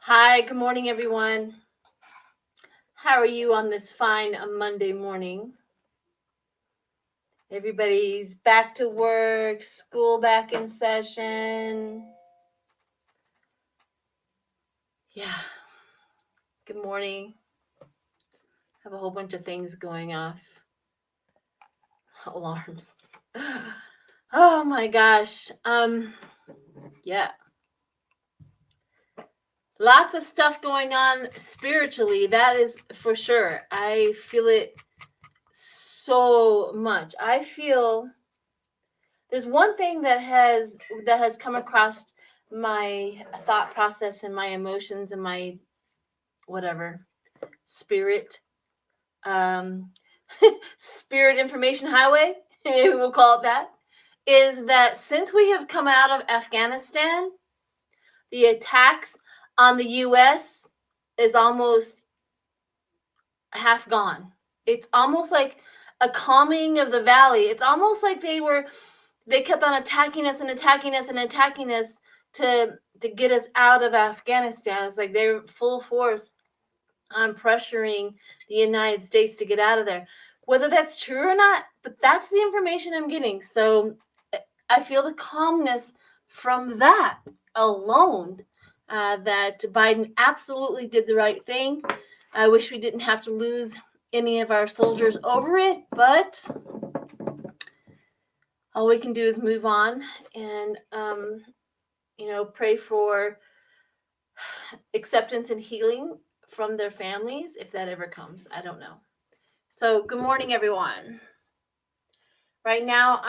Hi, good morning, everyone. How are you on this fine Monday morning? Everybody's back to work, school back in session. Yeah, good morning. Have a whole bunch of things going off. Alarms. Oh my gosh. Yeah. Lots of stuff going on spiritually, that is for sure. I feel it so much. I feel there's one thing that has come across my thought process and my emotions and my whatever spirit um spirit information highway, maybe we'll call it that, is that since we have come out of Afghanistan, the attacks on the US is almost half gone. It's almost like a calming of the valley. It's almost like they kept on attacking us and attacking us and attacking us to get us out of Afghanistan. It's like they're full force on pressuring the United States to get out of there. Whether that's true or not, but that's the information I'm getting. So I feel the calmness from that alone, that Biden absolutely did the right thing. I wish we didn't have to lose any of our soldiers over it, but all we can do is move on and pray for acceptance and healing from their families, if that ever comes. I don't know. So good morning, everyone. Right now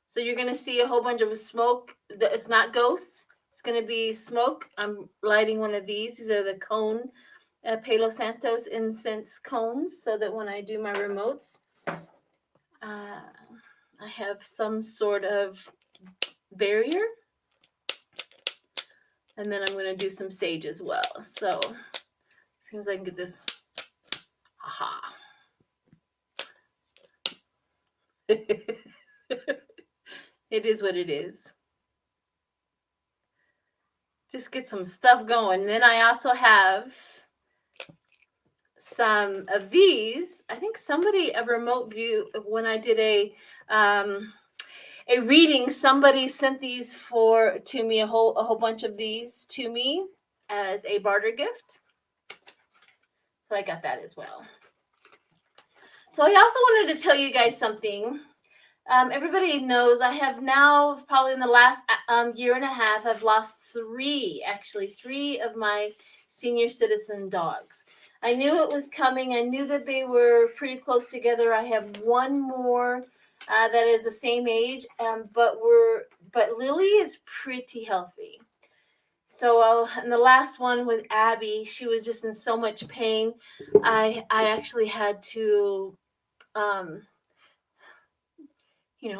so you're going to see a whole bunch of smoke. It's not ghosts. It's going to be smoke. I'm lighting one of these. These are the cone Palo Santos incense cones, so that when I do my remotes, I have some sort of barrier. And then I'm going to do some sage as well. So as soon as I can get this, aha. It is what it is. Just get some stuff going. And then I also have some of these. I think somebody, a remote view, when I did a reading, somebody sent these to me, a whole bunch of these to me as a barter gift. So I got that as well. So I also wanted to tell you guys something. Everybody knows I have now, probably in the last year and a half, I've lost three of my senior citizen dogs. I knew it was coming. I knew that they were pretty close together. I have one more that is the same age, but Lily is pretty healthy. So in the last one with Abby, she was just in so much pain. I actually had to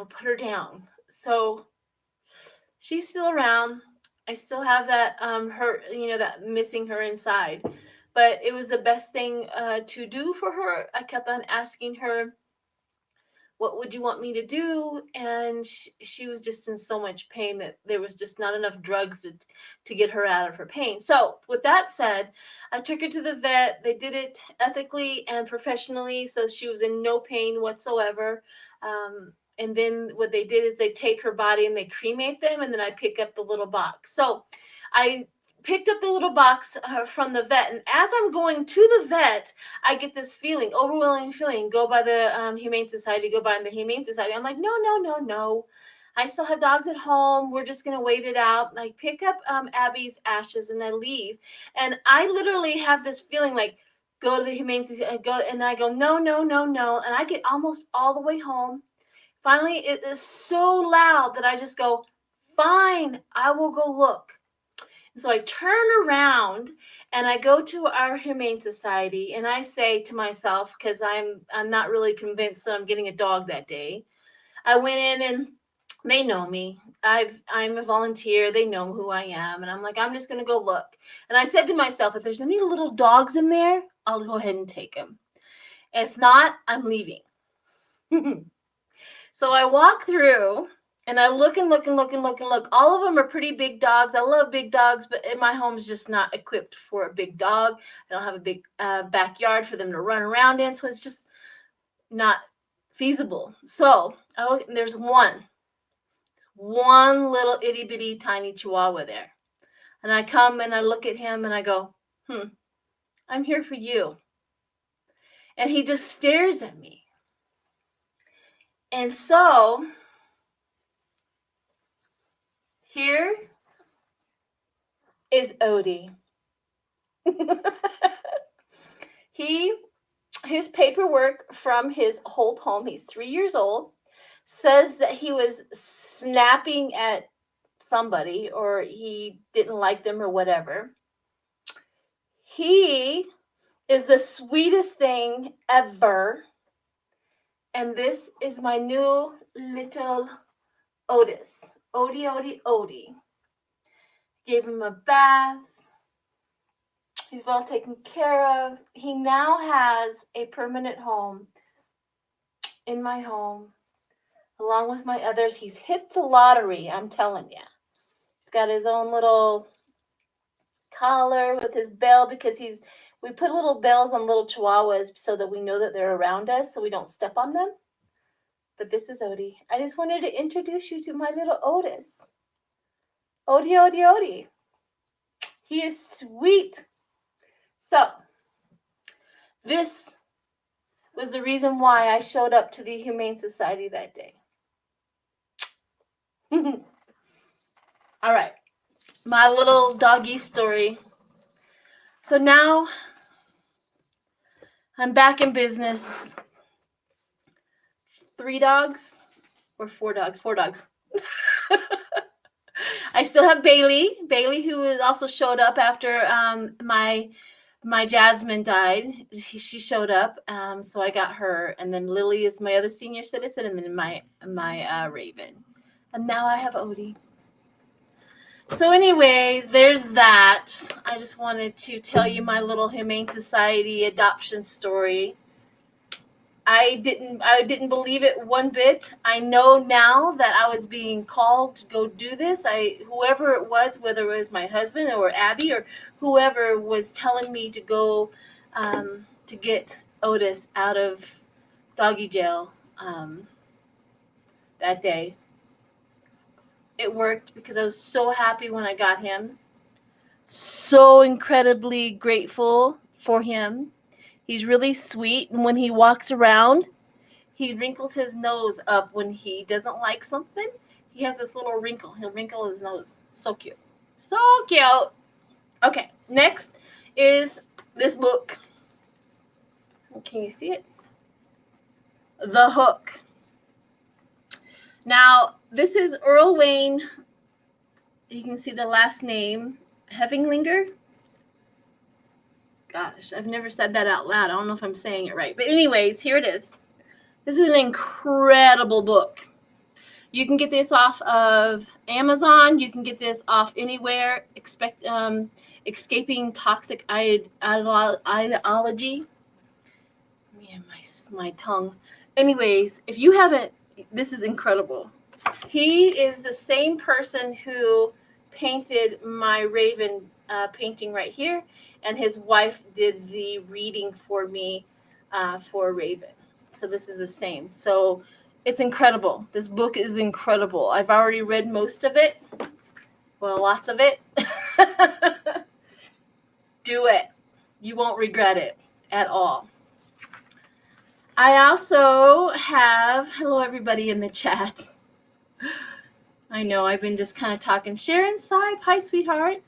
put her down. So she's still around. I still have that that missing her inside. But it was the best thing to do for her. I kept on asking her, what would you want me to do? And she was just in so much pain that there was just not enough drugs to get her out of her pain. So with that said, I took her to the vet. They did it ethically and professionally, so she was in no pain whatsoever. And then what they did is they take her body and they cremate them, and then I pick up the little box. So I picked up the little box from the vet, and as I'm going to the vet, I get this feeling, overwhelming feeling, go by the Humane Society. I'm like, no. I still have dogs at home. We're just going to wait it out. And I pick up Abby's ashes and I leave. And I literally have this feeling like, go to the Humane Society, and I go, no. And I get almost all the way home. Finally, it is so loud that I just go, fine, I will go look. So I turn around and I go to our Humane Society and I say to myself, because I'm not really convinced that I'm getting a dog that day. I went in and they know me. I'm a volunteer. They know who I am. And I'm like, I'm just going to go look. And I said to myself, if there's any little dogs in there, I'll go ahead and take them. If not, I'm leaving. So I walk through And I look and look and look and look and look. All of them are pretty big dogs. I love big dogs, but in my home's just not equipped for a big dog. I don't have a big backyard for them to run around in, so it's just not feasible. So there's one little itty bitty tiny chihuahua there. And I come and I look at him and I go, I'm here for you. And he just stares at me. And so here is Odie. His paperwork from his old home, he's 3 years old, says that he was snapping at somebody or he didn't like them or whatever. He is the sweetest thing ever. And this is my new little Otis. Odie. Gave him a bath. He's well taken care of. He now has a permanent home in my home, along with my others. He's hit the lottery, I'm telling you. He's got his own little collar with his bell because we put little bells on little chihuahuas so that we know that they're around us so we don't step on them. But this is Odie. I just wanted to introduce you to my little Otis. Odie. He is sweet. So, this was the reason why I showed up to the Humane Society that day. All right, my little doggy story. So now I'm back in business. 3 dogs or 4 dogs? 4 dogs. I still have Bailey, who has also showed up after my Jasmine died. She showed up, so I got her. And then Lily is my other senior citizen, and then my Raven. And now I have Odie. So anyways, there's that. I just wanted to tell you my little Humane Society adoption story. I didn't believe it one bit. I know now that I was being called to go do this. Whoever it was, whether it was my husband or Abby or whoever was telling me to go to get Otis out of doggy jail that day. It worked because I was so happy when I got him. So incredibly grateful for him. He's really sweet, and when he walks around, he wrinkles his nose up when he doesn't like something. He has this little wrinkle. He'll wrinkle his nose. So cute. So cute. Okay, next is this book. Can you see it? The Hook. Now, this is Earl Wayne. You can see the last name, Heffinglanger. Gosh, I've never said that out loud. I don't know if I'm saying it right. But anyways, here it is. This is an incredible book. You can get this off of Amazon. You can get this off anywhere. Escaping Toxic Ideology. Man, my tongue. Anyways, if you haven't, this is incredible. He is the same person who painted my Raven painting right here. And his wife did the reading for me for Raven. So this is the same. So it's incredible. This book is incredible. I've already read most of it. Well, lots of it. Do it. You won't regret it at all. I also have, hello everybody in the chat. I know I've been just kind of talking. Sharon Saib, hi sweetheart.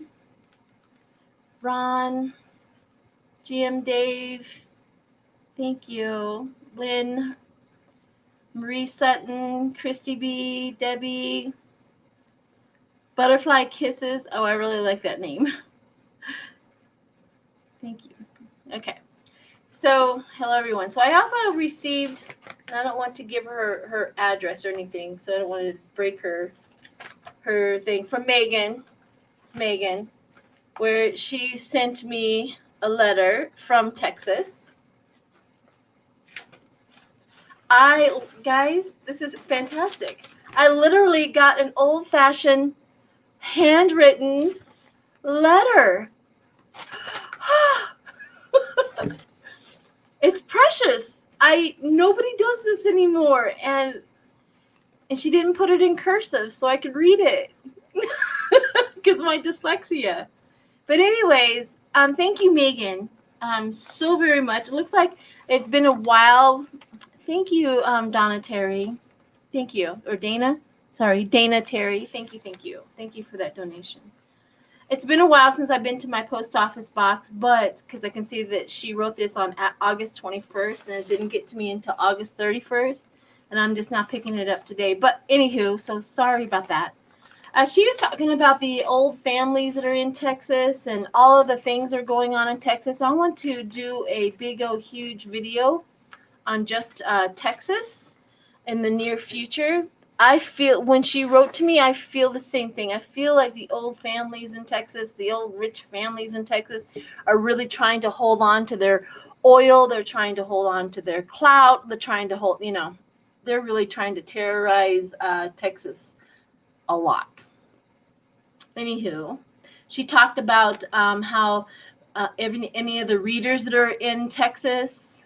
Ron, GM Dave, thank you. Lynn, Marie Sutton, Christy B, Debbie, Butterfly Kisses. Oh, I really like that name. Thank you. Okay. So, hello everyone. So I also received, and I don't want to give her address or anything, so I don't want to break her thing, from Megan. It's Megan, where she sent me a letter from Texas. Guys, this is fantastic. I literally got an old-fashioned handwritten letter. It's precious. Nobody does this anymore, and she didn't put it in cursive so I could read it because my dyslexia. But anyways, thank you, Megan, so very much. It looks like it's been a while. Thank you, Donna Terry. Thank you, or Dana. Sorry, Dana Terry. Thank you, thank you, thank you for that donation. It's been a while since I've been to my post office box, but because I can see that she wrote this on August 21st, and it didn't get to me until August 31st, and I'm just not picking it up today. But anywho, so sorry about that. She is talking about the old families that are in Texas and all of the things that are going on in Texas. I want to do a big old huge video on just Texas in the near future. I feel, when she wrote to me, I feel the same thing. I feel like the old families in Texas, the old rich families in Texas, are really trying to hold on to their oil. They're trying to hold on to their clout. They're trying to hold, they're really trying to terrorize Texas a lot. Anywho, she talked about how any of the readers that are in Texas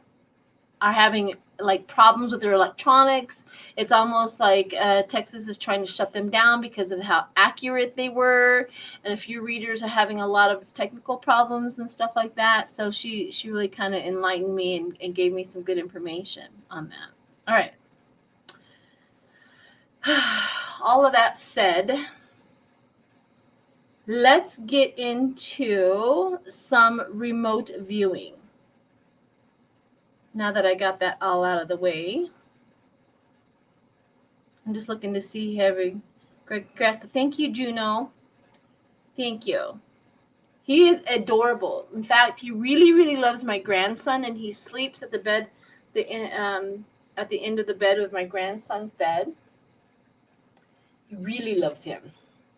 are having like problems with their electronics. It's almost like Texas is trying to shut them down because of how accurate they were, and a few readers are having a lot of technical problems and stuff like that. So she really kind of enlightened me and gave me some good information on that. All right. All of that said, let's get into some remote viewing. Now that I got that all out of the way, I'm just looking to see Greg Gratz. Thank you, Juno. Thank you. He is adorable. In fact, he really, really loves my grandson, and he sleeps at the bed, at the end of the bed with my grandson's bed. He really loves him.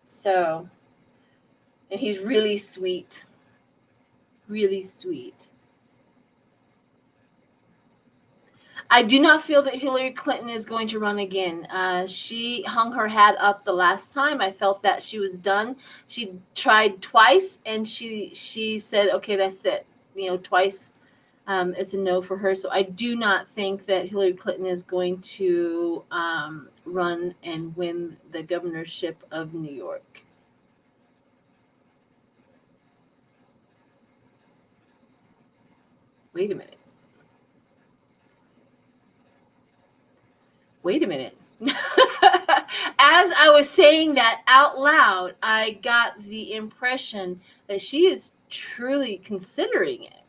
So, and he's really sweet. Really sweet. I do not feel that Hillary Clinton is going to run again. She hung her hat up the last time. I felt that she was done. She tried twice, and she said, okay, that's it. Twice it's a no for her. So I do not think that Hillary Clinton is going to run and win the governorship of New York. Wait a minute. As I was saying that out loud, I got the impression that she is truly considering it.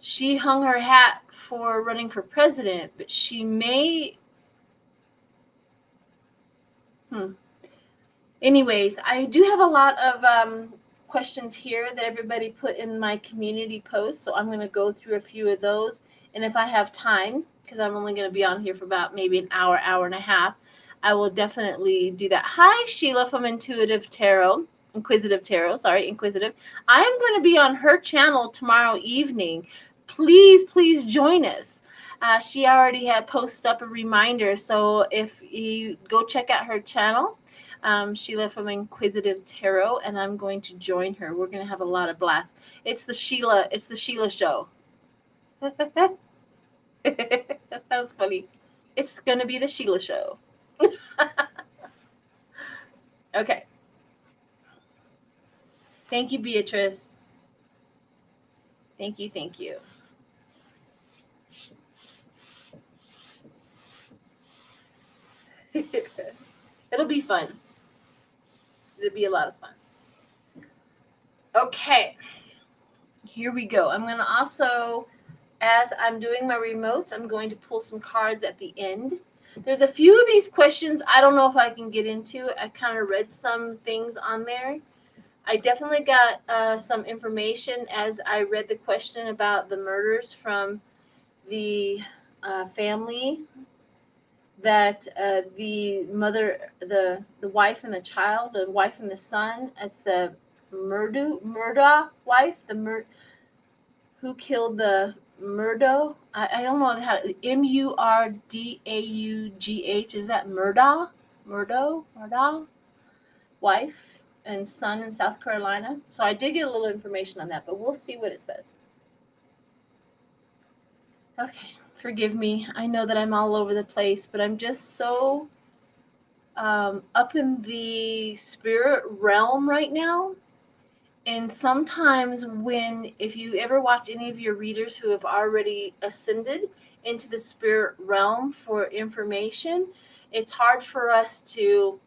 She hung her hat for running for president, but she may... Anyways, I do have a lot of questions here that everybody put in my community post, so I'm going to go through a few of those. And if I have time, because I'm only going to be on here for about maybe an hour, hour and a half, I will definitely do that. Hi, Sheila from Inquisitive Tarot. I am going to be on her channel tomorrow evening. Please join us. She already had posted up a reminder, so if you go check out her channel, Sheila from Inquisitive Tarot, and I'm going to join her. We're going to have a lot of blast. It's the Sheila show. That sounds funny. It's going to be the Sheila show. Okay. Thank you, Beatrice. Thank you. It'll be fun. It'll be a lot of fun. Okay. Here we go. I'm going to also, as I'm doing my remotes, I'm going to pull some cards at the end. There's a few of these questions I don't know if I can get into. I kind of read some things on there. I definitely got some information as I read the question about the murders from the family, that the mother, the wife and the child, the wife and the son, it's the Murdaugh wife, who killed the Murdo. I don't know how to, Murdaugh. Is that Murdaugh? Murdaugh? Wife and son in South Carolina. So I did get a little information on that, but we'll see what it says. Okay, forgive me. I know that I'm all over the place, but I'm just so up in the spirit realm right now. And sometimes if you ever watch any of your readers who have already ascended into the spirit realm for information, it's hard for us to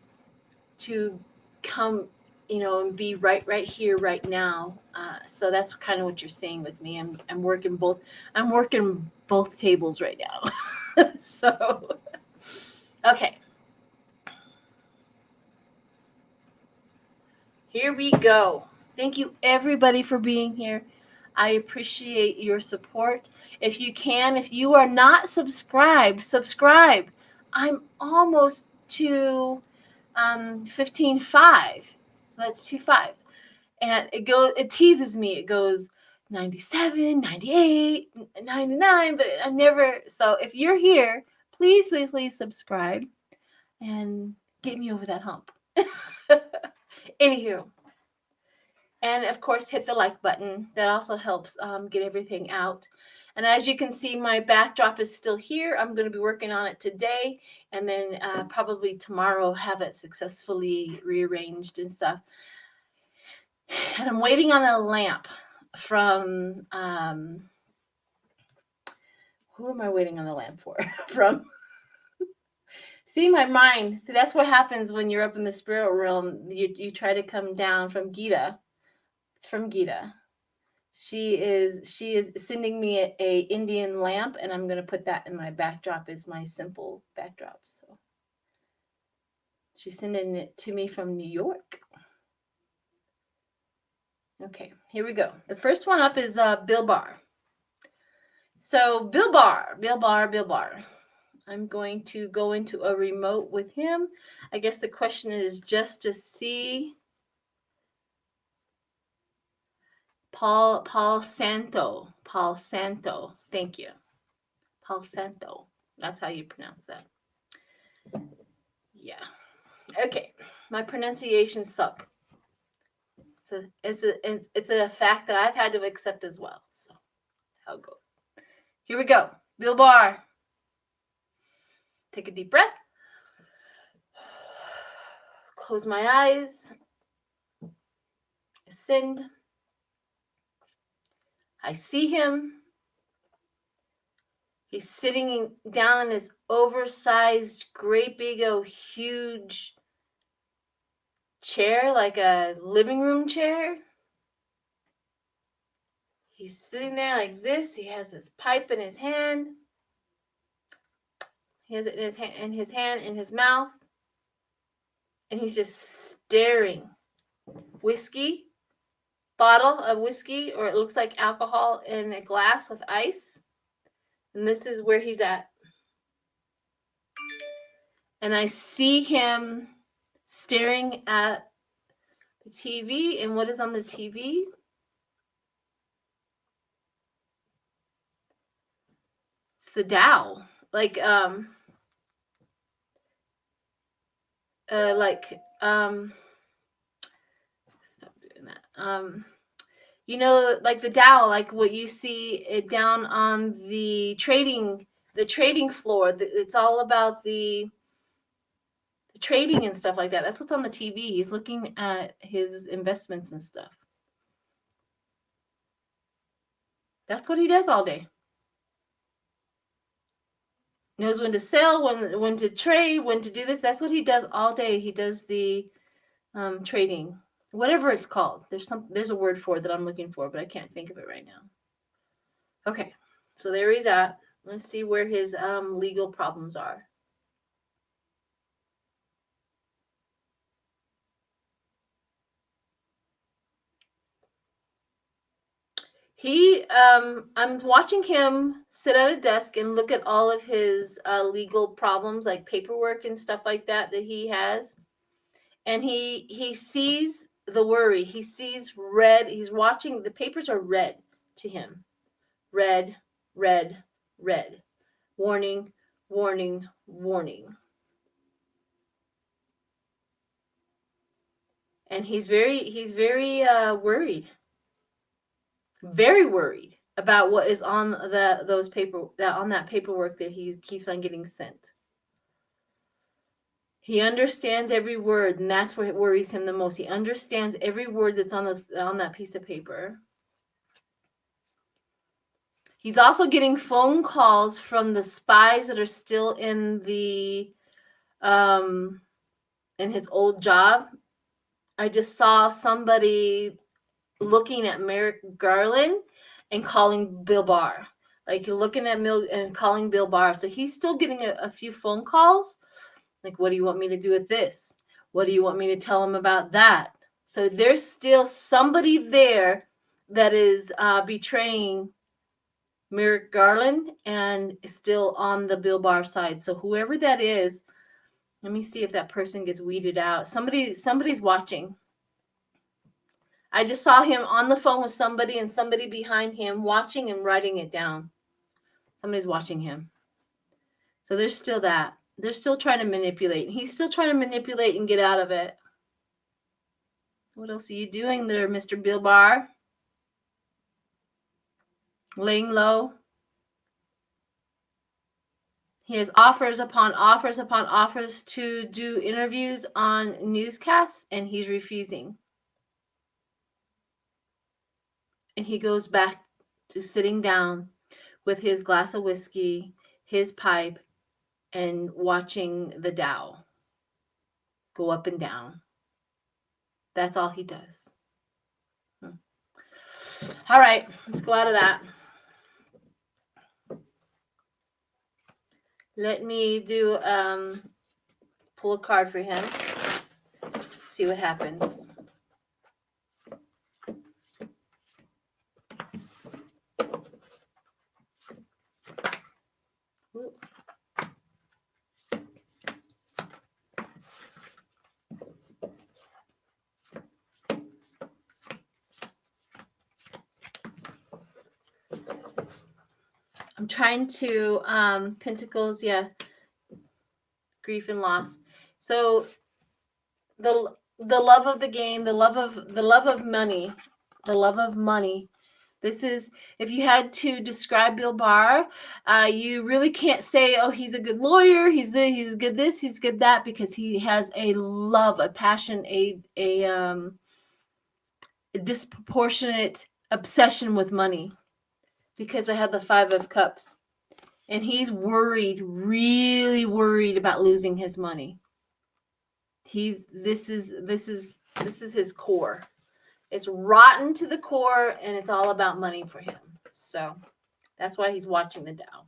come, and be right here, right now. So that's kind of what you're seeing with me. I'm working both tables right now. So, okay. Here we go. Thank you, everybody, for being here. I appreciate your support. If you are not subscribed, subscribe. I'm almost to 15.5. So that's 2 5s. And it teases me. It goes 97, 98, 99, but I never. So if you're here, please, please, please subscribe and get me over that hump. Anywho, and of course, hit the like button. That also helps get everything out. And as you can see, my backdrop is still here. I'm going to be working on it today, and then probably tomorrow have it successfully rearranged and stuff. And I'm waiting on a lamp from who am I waiting on the lamp for? From see, my mind. See, that's what happens when you're up in the spirit realm. You try to come down from Gita. It's from Gita. She is sending me a Indian lamp, and I'm going to put that in my backdrop as my simple backdrop. So she's sending it to me from New York. Okay, here we go. The first one up is Bill Barr. So Bill Barr. I'm going to go into a remote with him. I guess the question is just to see Paul Santo. Thank you. Paul Santo. That's how you pronounce that. Yeah. Okay. My pronunciations suck. It's a fact that I've had to accept as well. So that's how it goes. Here we go. Bill Barr. Take a deep breath. Close my eyes. Ascend. I see him. He's sitting down in this oversized, great big, huge chair, like a living room chair. He's sitting there like this. He has his pipe in his hand. He has it in his hand, in his mouth. And he's just staring. Whiskey, bottle of whiskey, or it looks like alcohol in a glass with ice. And this is where he's at. And I see him staring at the TV. And what is on the TV? It's the Tao. Like stop doing that. Like the Tao, like what you see it down on the trading floor. It's all about the trading and stuff like that. That's what's on the TV. He's looking at his investments and stuff. That's what he does all day. Knows when to sell, when to trade, when to do this. That's what he does all day. He does the trading, whatever it's called. There's a word for it that I'm looking for, but I can't think of it right now. Okay, so there he's at. Let's see where his legal problems are. I'm watching him sit at a desk and look at all of his legal problems, like paperwork and stuff like that he has. And he sees the worry. He sees red. He's watching, the papers are red to him. Red. red, red. Warning, warning, warning. And he's very worried. Very worried about what is on that paperwork that he keeps on getting sent. He understands every word, and that's what worries him the most. He understands every word that's on that piece of paper. He's also getting phone calls from the spies that are still in his old job. I just saw somebody looking at Merrick Garland and calling Bill Barr. Like looking at Mill and calling Bill Barr. So he's still getting a few phone calls. Like, what do you want me to do with this? What do you want me to tell him about that? So there's still somebody there that is betraying Merrick Garland and is still on the Bill Barr side. So whoever that is, let me see if that person gets weeded out. Somebody's watching. I just saw him on the phone with somebody and somebody behind him watching and writing it down. Somebody's watching him. So there's still that. They're still trying to manipulate. He's still trying to manipulate and get out of it. What else are you doing there, Mr. Bill Barr? Laying low. He has offers upon offers upon offers to do interviews on newscasts, and he's refusing. And he goes back to sitting down with his glass of whiskey, his pipe, and watching the Dow go up and down. That's all he does. All right, let's go out of that. Let me do pull a card for him. See what happens. I'm trying to Pentacles, yeah. Grief and loss. So the love of the game, the love of money, the love of money. This is, if you had to describe Bill Barr, you really can't say, oh, he's a good lawyer, he's good this, he's good that, because he has a love, a passion, a disproportionate obsession with money. Because I had the 5 of Cups. And he's worried, really worried about losing his money. This is his core. It's rotten to the core, and it's all about money for him. So that's why he's watching the Dow.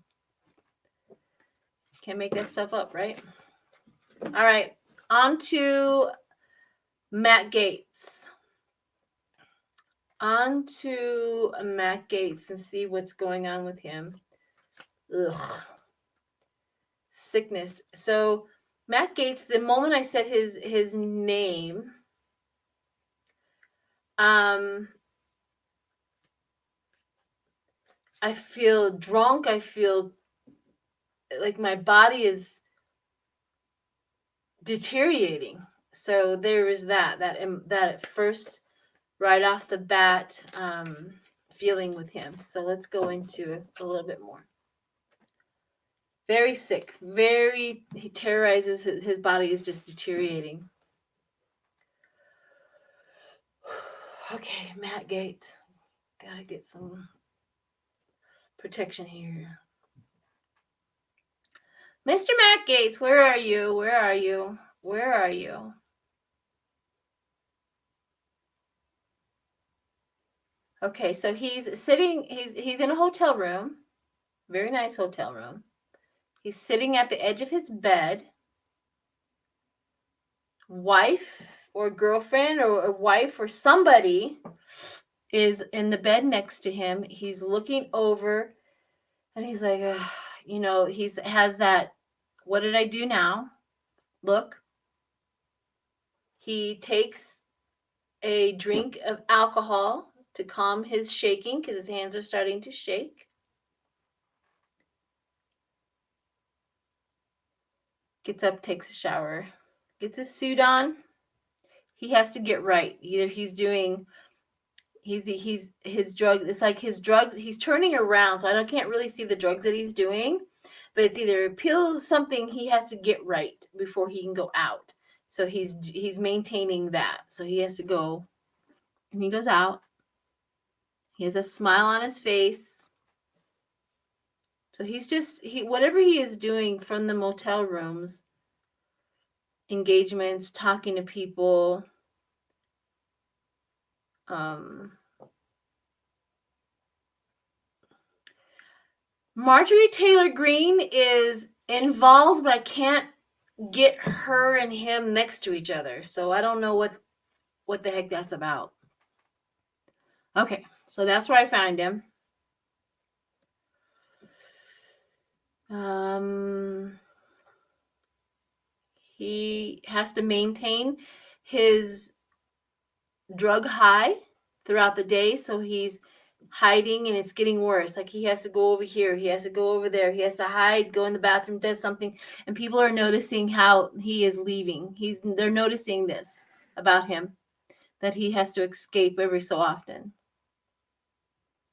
Can't make that stuff up, right? All right, on to Matt Gaetz. On to Matt Gaetz and see what's going on with him. Ugh. Sickness. So Matt Gaetz, the moment I said his name, I feel drunk. I feel like my body is deteriorating. So there is that at first, right off the bat, feeling with him. So let's go into a little bit more. Very sick. He terrorizes. His body is just deteriorating. Okay, Matt Gaetz. Gotta get some protection here. Mr. Matt Gaetz, where are you? Where are you? Where are you? Okay, so he's sitting, he's in a hotel room. Very nice hotel room. He's sitting at the edge of his bed. Wife or girlfriend or wife or somebody is in the bed next to him. He's looking over and he's like, he has that, what did I do now? Look. He takes a drink of alcohol to calm his shaking because his hands are starting to shake. Gets up, takes a shower, gets his suit on. He has to get right. Either he's doing his drugs. It's like his drugs. He's turning around, so I can't really see the drugs that he's doing, but it's either pills, something he has to get right before he can go out. So he's maintaining that. So he has to go, and he goes out. He has a smile on his face. So he's just whatever he is doing from the motel rooms, engagements, talking to people. Marjorie Taylor Greene is involved, but I can't get her and him next to each other. So I don't know what the heck that's about. Okay, so that's where I found him. He has to maintain his drug high throughout the day, so he's hiding and it's getting worse. Like he has to go over here, he has to go over there, he has to hide, go in the bathroom, does something, and people are noticing how he is leaving. They're noticing this about him, that he has to escape every so often.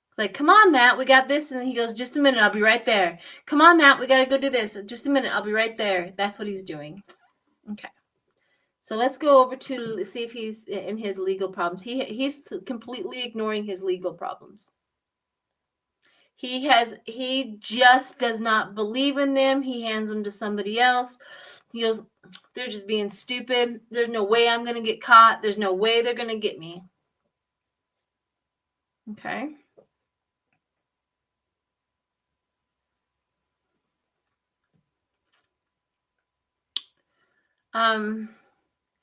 It's like, come on, Matt, we got this, and he goes, just a minute, I'll be right there. Come on, Matt, we gotta go do this. Just a minute, I'll be right there. That's what he's doing. Okay. So let's go over to see if he's in his legal problems. He's completely ignoring his legal problems. He just does not believe in them. He hands them to somebody else. He goes, they're just being stupid. There's no way I'm going to get caught. There's no way they're going to get me. Okay.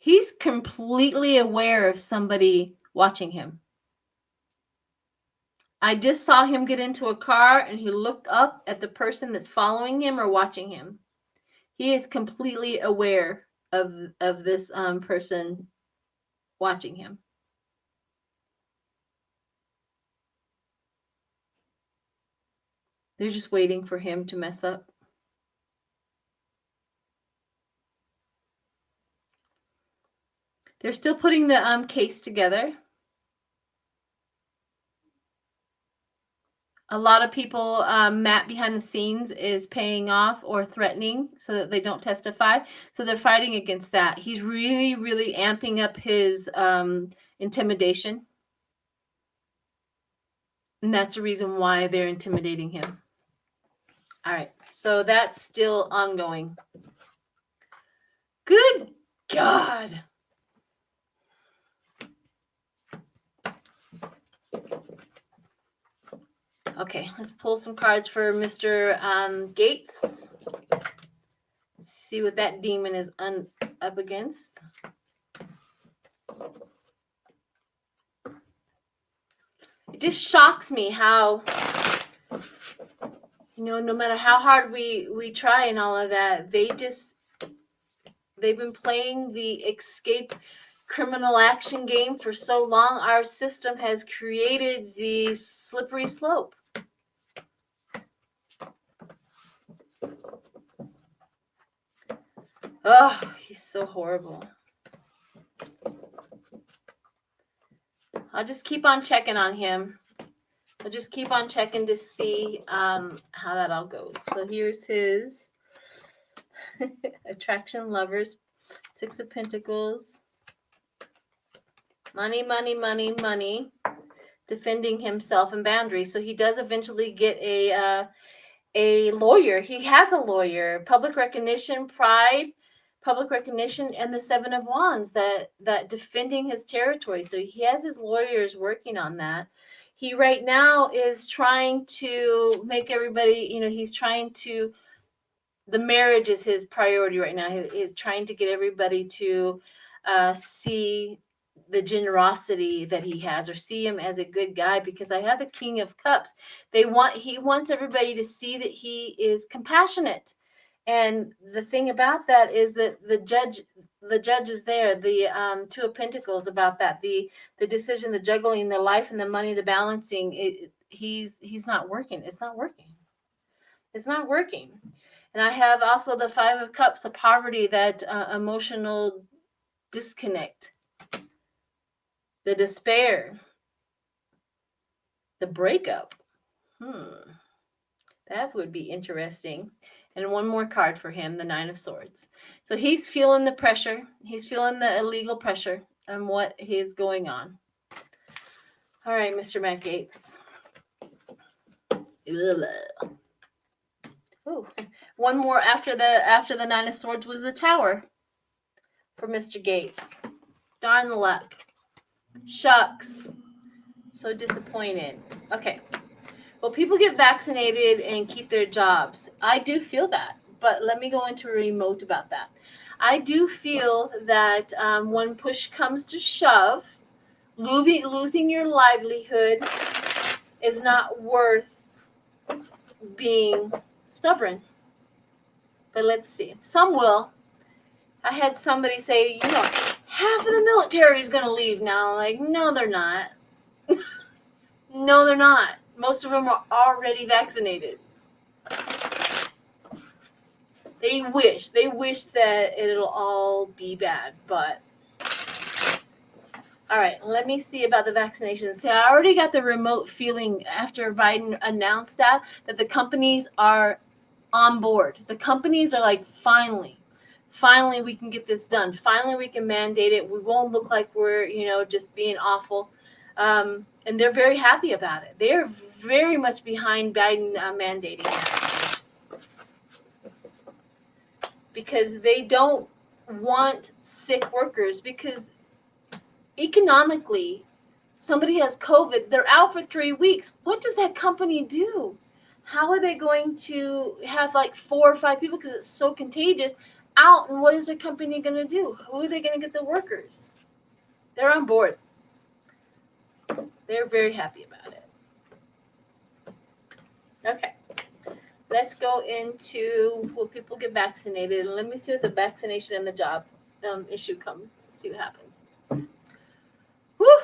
He's completely aware of somebody watching him. I just saw him get into a car and he looked up at the person that's following him or watching him. He is completely aware of this person watching him. They're just waiting for him to mess up. They're still putting the case together. A lot of people, Matt behind the scenes is paying off or threatening so that they don't testify. So they're fighting against that. He's really, really amping up his intimidation. And that's the reason why they're intimidating him. All right. So that's still ongoing. Good God. Okay, let's pull some cards for Mr. Gaetz. Let's see what that demon is up against. It just shocks me how, no matter how hard we try and all of that, they've been playing the escape criminal action game for so long. Our system has created the slippery slope. Oh, he's so horrible. I'll just keep on checking on him. I'll just keep on checking to see how that all goes. So here's his attraction, lovers, Six of Pentacles, money, money, money, money, defending himself and boundaries. So he does eventually get a lawyer. He has a lawyer. Public recognition, pride, public recognition, and the Seven of Wands, that defending his territory. So he has his lawyers working on that. He right now is trying to make everybody, he's trying to, the marriage is his priority right now. He's trying to get everybody to see the generosity that he has, or see him as a good guy, because I have the King of Cups. He wants everybody to see that he is compassionate. And the thing about that is that the judge is there, the Two of Pentacles, about that, the decision, the juggling, the life and the money, the balancing. He's not working. It's not working. It's not working. And I have also the Five of Cups, the poverty, that emotional disconnect, the despair, the breakup. That would be interesting. And one more card for him, the Nine of Swords. So he's feeling the pressure. He's feeling the illegal pressure and what is going on. All right, Mr. Matt Gaetz. Ooh. One more after the Nine of Swords was the Tower for Mr. Gaetz. Darn luck. Shucks. So disappointed. Okay. Well, people get vaccinated and keep their jobs. I do feel that, but let me go into a remote about that. I do feel that when push comes to shove, losing your livelihood is not worth being stubborn. But let's see. Some will. I had somebody say, half of the military is going to leave now. Like, no, they're not. No, they're not. Most of them are already vaccinated. They wish that it'll all be bad, but all right, let me see about the vaccinations. See, I already got the remote feeling after Biden announced that the companies are on board. The companies are like, finally we can get this done. Finally, we can mandate it. We won't look like we're, just being awful. And they're very happy about it. They're very much behind Biden mandating that. Because they don't want sick workers, because economically, somebody has COVID, they're out for 3 weeks. What does that company do? How are they going to have like 4 or 5 people, because it's so contagious, out? And what is their company going to do? Who are they going to get the workers? They're on board. They're very happy about it. Okay. Let's go into, will people get vaccinated? And let me see what the vaccination and the job issue comes. Let's see what happens. Whew.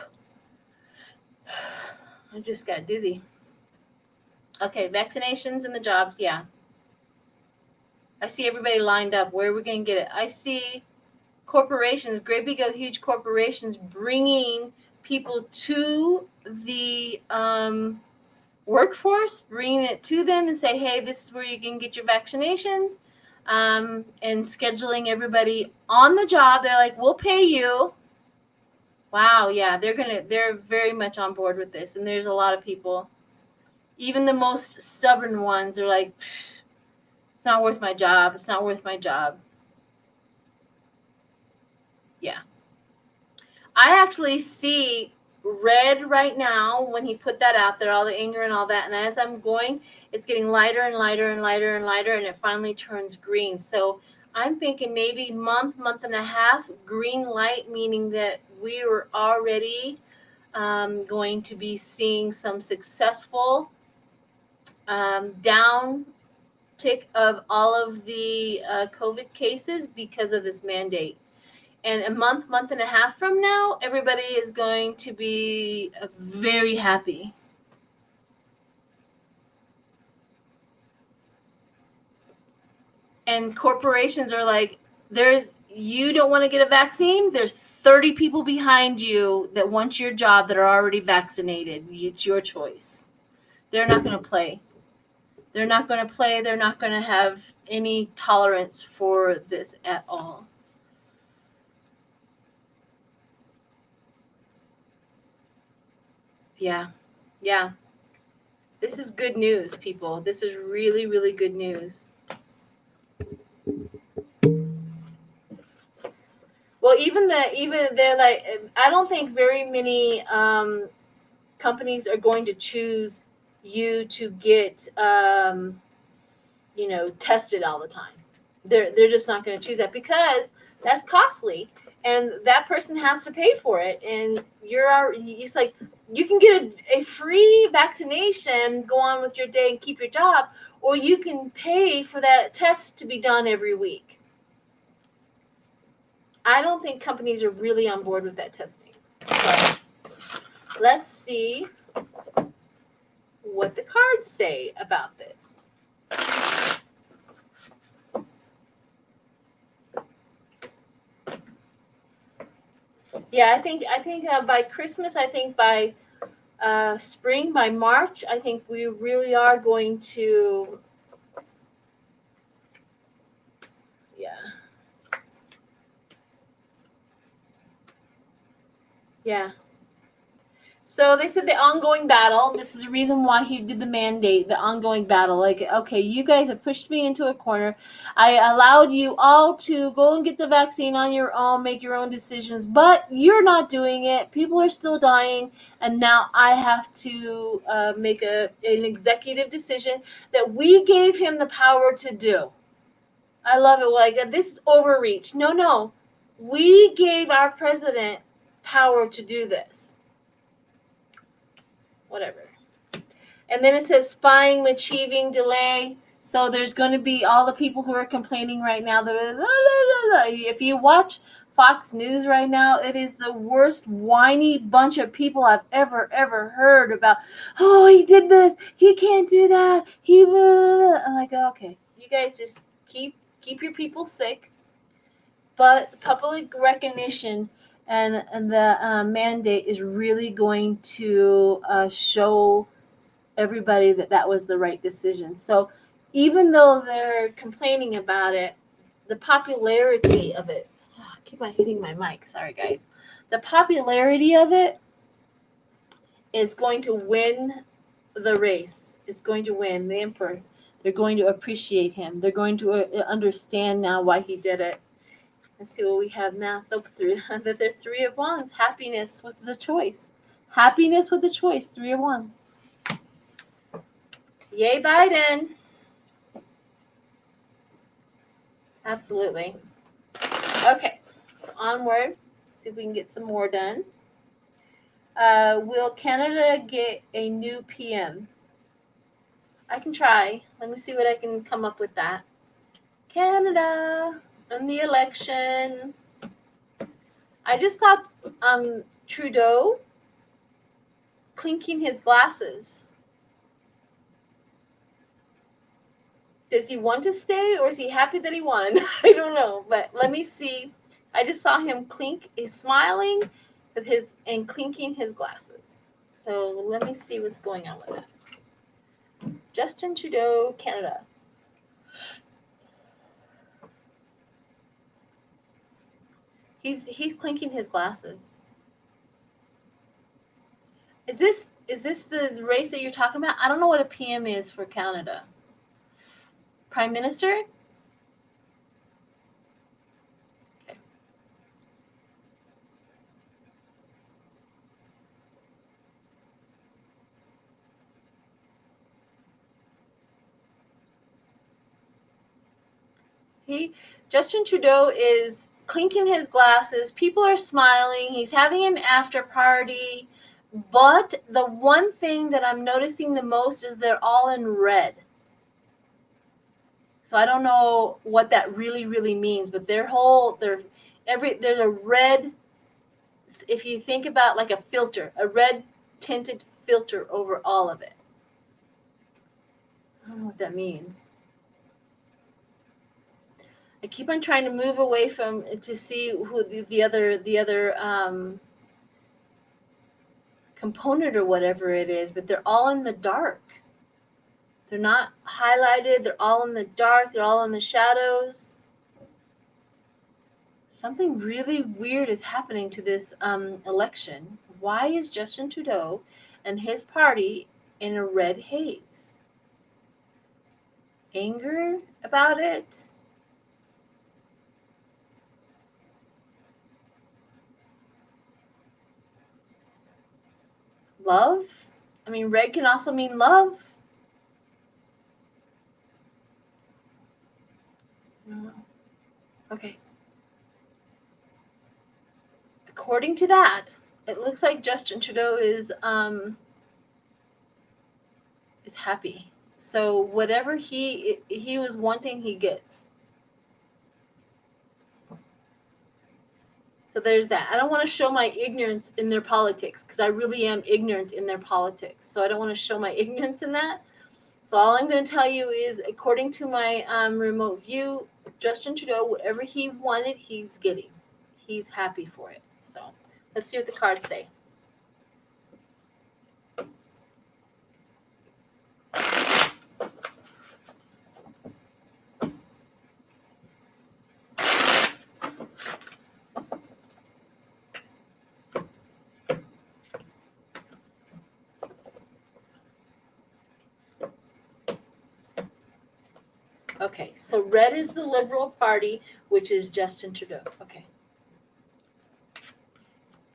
I just got dizzy. Okay, vaccinations and the jobs, yeah. I see everybody lined up. Where are we going to get it? I see corporations, great big huge corporations, bringing people to the workforce, bringing it to them and say, hey, this is where you can get your vaccinations, and scheduling everybody on the job. They're like, we'll pay you. Wow, yeah, they're very much on board with this. And there's a lot of people, even the most stubborn ones, are like, it's not worth my job. It's not worth my job. Yeah. I actually see red right now when he put that out there, all the anger and all that. And as I'm going, it's getting lighter and lighter and lighter and lighter, and it finally turns green. So I'm thinking maybe month and a half, green light, meaning that we were already going to be seeing some successful down tick of all of the COVID cases because of this mandate. And a month and a half from now, everybody is going to be very happy. And corporations are like, you don't want to get a vaccine? There's 30 people behind you that want your job that are already vaccinated. It's your choice. They're not going to play. They're not going to play. They're not going to have any tolerance for this at all. Yeah. This is good news, people. This is really, really good news. Well, even they're like, I don't think very many companies are going to choose you to get tested all the time. They're just not going to choose that, because that's costly, and that person has to pay for it. And it's like, you can get a free vaccination, go on with your day and keep your job, or you can pay for that test to be done every week. I don't think companies are really on board with that testing. So let's see what the cards say about this. Yeah, I think by Christmas, I think by spring, by March, I think we really are going to. Yeah. Yeah. So they said the ongoing battle. This is the reason why he did the mandate, the ongoing battle. Like, okay, you guys have pushed me into a corner. I allowed you all to go and get the vaccine on your own, make your own decisions, but you're not doing it. People are still dying, and now I have to make an executive decision that we gave him the power to do. I love it. Like, this is overreach. No. We gave our president power to do this. Whatever. And then it says spying, achieving, delay. So there's going to be all the people who are complaining right now. If you watch Fox News right now, it is the worst whiny bunch of people I've ever heard about. Oh, he did this. He can't do that. I'm like, okay, you guys just keep your people sick. But public recognition and the mandate is really going to show everybody that was the right decision. So even though they're complaining about it, the popularity of it, I keep on hitting my mic, sorry guys. The popularity of it is going to win the race. It's going to win the emperor. They're going to appreciate him. They're going to understand now why he did it. Let's see what we have now. The Three of Wands. Happiness with the choice. Happiness with the choice. Three of Wands. Yay, Biden. Absolutely. Okay, so onward. See if we can get some more done. Will Canada get a new PM? I can try. Let me see what I can come up with that. Canada in the election. I just saw Trudeau clinking his glasses. Does he want to stay, or is he happy that he won? I don't know, but let me see. I just saw him clink. He's smiling with his and clinking his glasses. So let me see what's going on with that. Justin Trudeau, Canada. He's clinking his glasses. Is this the race that you're talking about? I don't know what a PM is for Canada. Prime Minister? Okay. Justin Trudeau is clinking his glasses. People are smiling. He's having an after party. But the one thing that I'm noticing the most is they're all in red. So I don't know what that really means, but there's a red, if you think about like a filter, a red tinted filter over all of it. So I don't know what that means. I keep on trying to move away from to see who the other component or whatever it is, but they're all in the dark. They're not highlighted. They're all in the dark. They're all in the shadows. Something really weird is happening to this election. Why is Justin Trudeau and his party in a red haze? Anger about it? Love? I mean, red can also mean love. Okay. According to that, it looks like Justin Trudeau is happy. So whatever he was wanting, he gets. So there's that. I don't want to show my ignorance in their politics because I really am ignorant in their politics. So I don't want to show my ignorance in that. So all I'm going to tell you is, according to my remote view, Justin Trudeau, whatever he wanted, he's getting. He's happy for it. So Let's see what the cards say. Okay, so red is the Liberal Party, which is Justin Trudeau. Okay.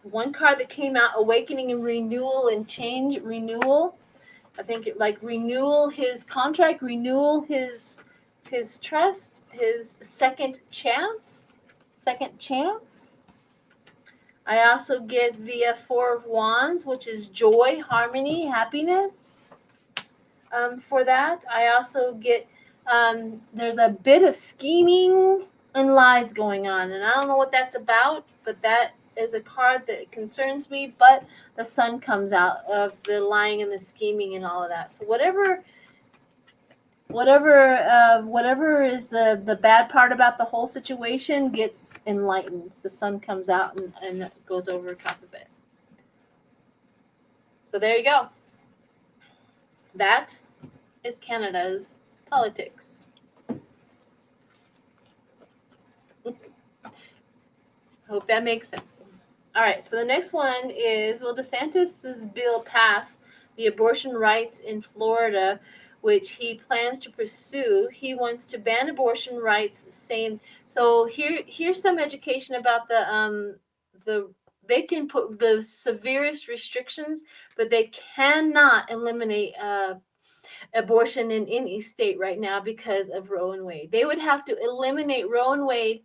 One card that came out, Awakening and Renewal and Change. Renewal. I think it like renewal his contract, renewal his trust, his second chance. Second chance. I also get the Four of Wands, which is joy, harmony, happiness. For that, I also get there's a bit of scheming and lies going on, and I don't know what that's about, but that is a card that concerns me. But the sun comes out of the lying and the scheming and all of that. So whatever is the bad part about the whole situation gets enlightened. The sun comes out and goes over top of it. So there you go. That is Canada's politics. Hope that makes sense. All right, so the next one is, will DeSantis' bill pass the abortion rights in Florida, which he plans to pursue? He wants to ban abortion rights. So here's some education about the they can put the severest restrictions, but they cannot eliminate abortion in any state right now because of Roe and Wade. They would have to eliminate Roe and Wade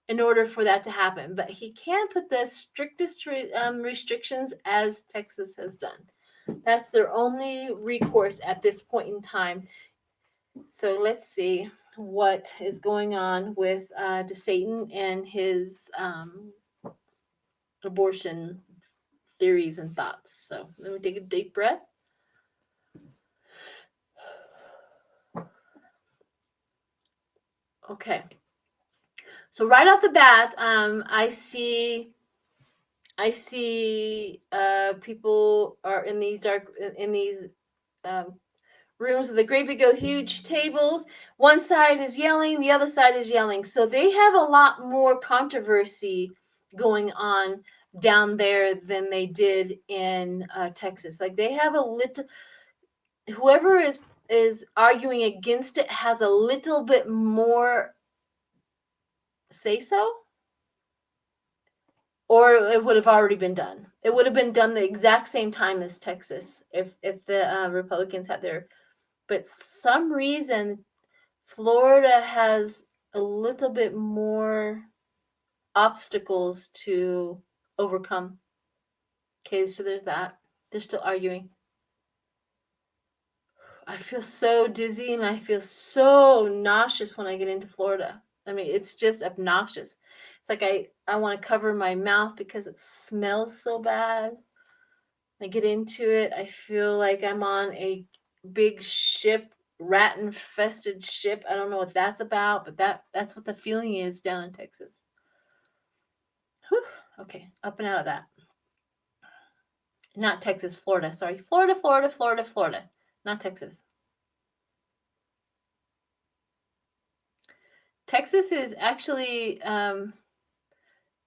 in order for that to happen, but he can put the strictest restrictions as Texas has done. That's their only recourse at this point in time. So let's see what is going on with DeSatan and his abortion theories and thoughts. So let me take a deep breath. Okay. So right off the bat, I see people are in these rooms with the great big huge tables. One side is yelling, the other side is yelling. So they have a lot more controversy going on down there than they did in Texas. Like they have a little, whoever is arguing against it has a little bit more say so, or it would have already been done. It would have been done the exact same time as Texas if the Republicans had their, but some reason Florida has a little bit more obstacles to overcome. Okay, so there's that. They're still arguing. I feel so dizzy and I feel so nauseous when I get into Florida. I mean, it's just obnoxious. It's like I want to cover my mouth because it smells so bad. I get into it. I feel like I'm on a big ship, rat-infested ship. I don't know what that's about, but that's what the feeling is down in Texas. Whew. Okay, up and out of that. Not Texas, Florida. Sorry, Florida. Not Texas. Texas is actually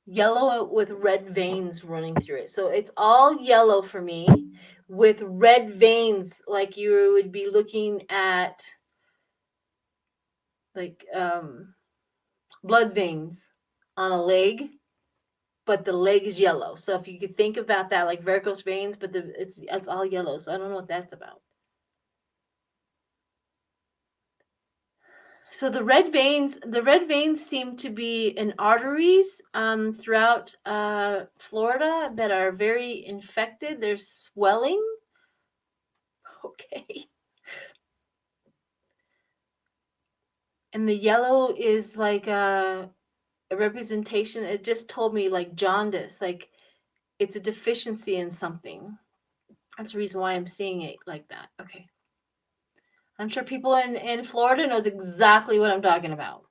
yellow with red veins running through it. So it's all yellow for me with red veins, like you would be looking at like blood veins on a leg, but the leg is yellow. So if you could think about that, like varicose veins, but it's all yellow. So I don't know what that's about. So the red veins seem to be in arteries throughout Florida that are very infected. There's swelling. Okay. And the yellow is like a representation. It just told me like jaundice, like it's a deficiency in something. That's the reason why I'm seeing it like that. Okay. I'm sure people in Florida knows exactly what I'm talking about.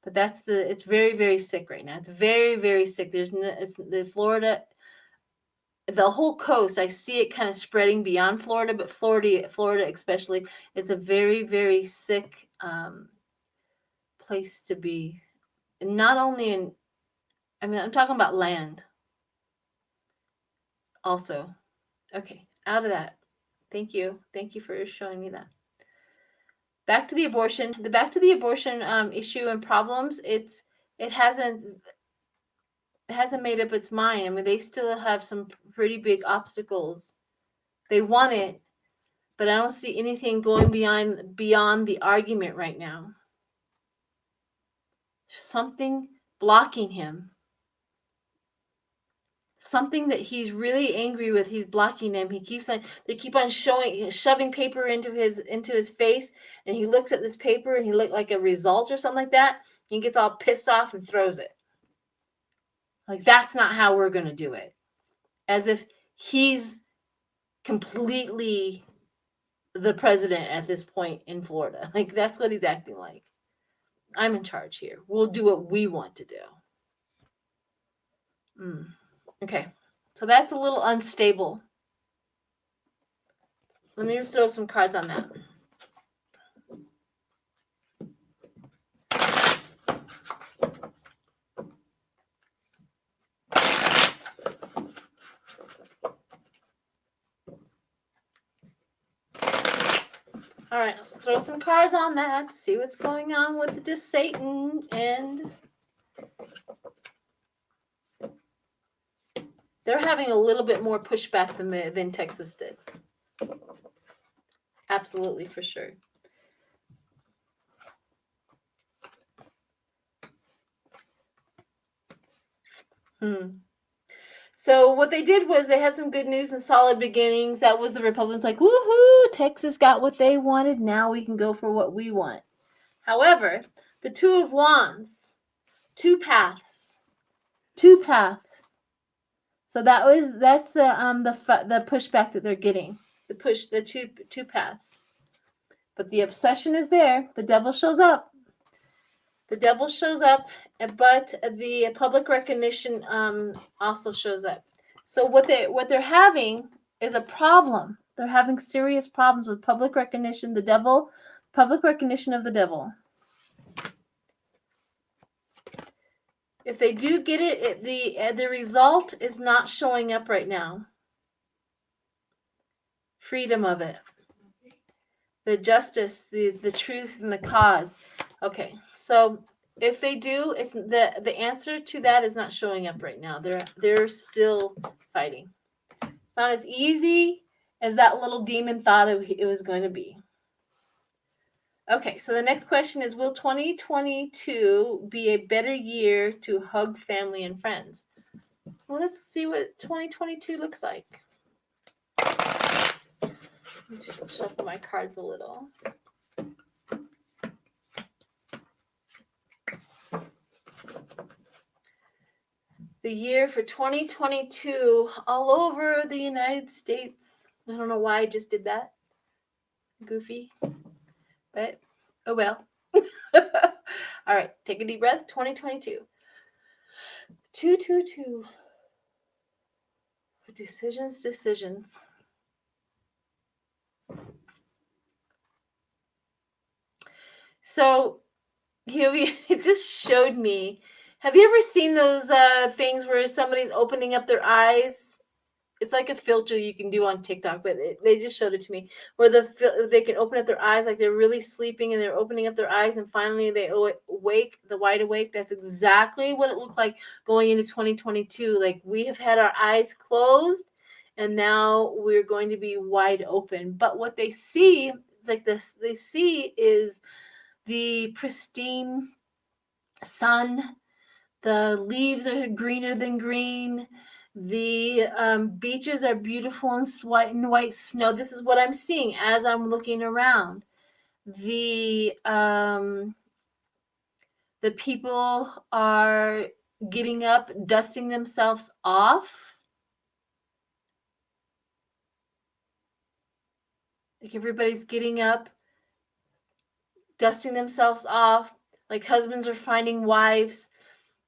But it's very, very sick right now. It's very, very sick. It's the Florida, the whole coast. I see it kind of spreading beyond Florida, but Florida especially, it's a very, very sick place to be. And not only I'm talking about land also. Okay, out of that. Thank you for showing me that. Back to the abortion. Issue and problems. It hasn't made up its mind. I mean, they still have some pretty big obstacles. They want it, but I don't see anything going beyond the argument right now. Something blocking him. Something that he's really angry with. He's blocking him. They keep on shoving paper into his face, and he looks at this paper and he looked like a result or something like that. He gets all pissed off and throws it. Like, that's not how we're going to do it. As if he's completely the president at this point in Florida. Like, that's what he's acting like. I'm in charge here. We'll do what we want to do. Okay. So that's a little unstable. Let me throw some cards on that. All right, let's throw some cards on that. See what's going on with this Satan, and they're having a little bit more pushback than Texas did. Absolutely, for sure. So what they did was they had some good news and solid beginnings. That was the Republicans like, woohoo, Texas got what they wanted. Now we can go for what we want. However, the Two of Wands, two paths. So that's the pushback that they're getting. The two paths. But the obsession is there. The devil shows up. But the public recognition also shows up. So what they're having is a problem. They're having serious problems with public recognition. Public recognition of the devil. If they do get it, the result is not showing up right now. Freedom of it. The justice, the truth, and the cause. Okay, so if they do, it's the answer to that is not showing up right now. They're still fighting. It's not as easy as that little demon thought it was going to be. Okay, so the next question is, will 2022 be a better year to hug family and friends? Well, let's see what 2022 looks like. Let me just shuffle my cards a little. The year for 2022 all over the United States. I don't know why I just did that. Goofy. But, oh well. All right, take a deep breath. 2022. 222. Decisions. So, it just showed me. Have you ever seen those things where somebody's opening up their eyes? It's like a filter you can do on TikTok, but they just showed it to me, where they can open up their eyes like they're really sleeping and they're opening up their eyes and finally they wake, the wide awake. That's exactly what it looked like going into 2022. Like, we have had our eyes closed and now we're going to be wide open. But what they see is the pristine sun. The leaves are greener than green. The beaches are beautiful and white snow. This is what I'm seeing as I'm looking around. The people are getting up, dusting themselves off. Like, everybody's getting up, dusting themselves off, Like husbands are finding wives.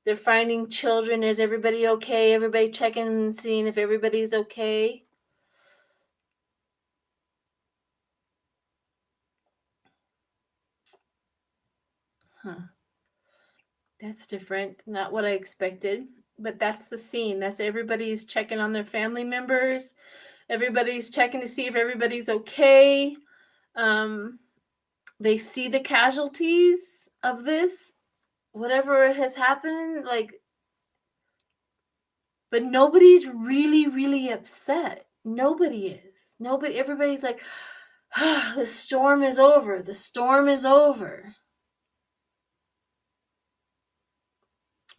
They're finding children. Is everybody okay? Everybody checking and seeing if everybody's okay. Huh. That's different. Not what I expected. But that's the scene. That's everybody's checking on their family members. Everybody's checking to see if everybody's okay. They see the casualties of this, whatever has happened, like, but nobody's really, really upset. Nobody is. Everybody's like, ah, the storm is over. The storm is over.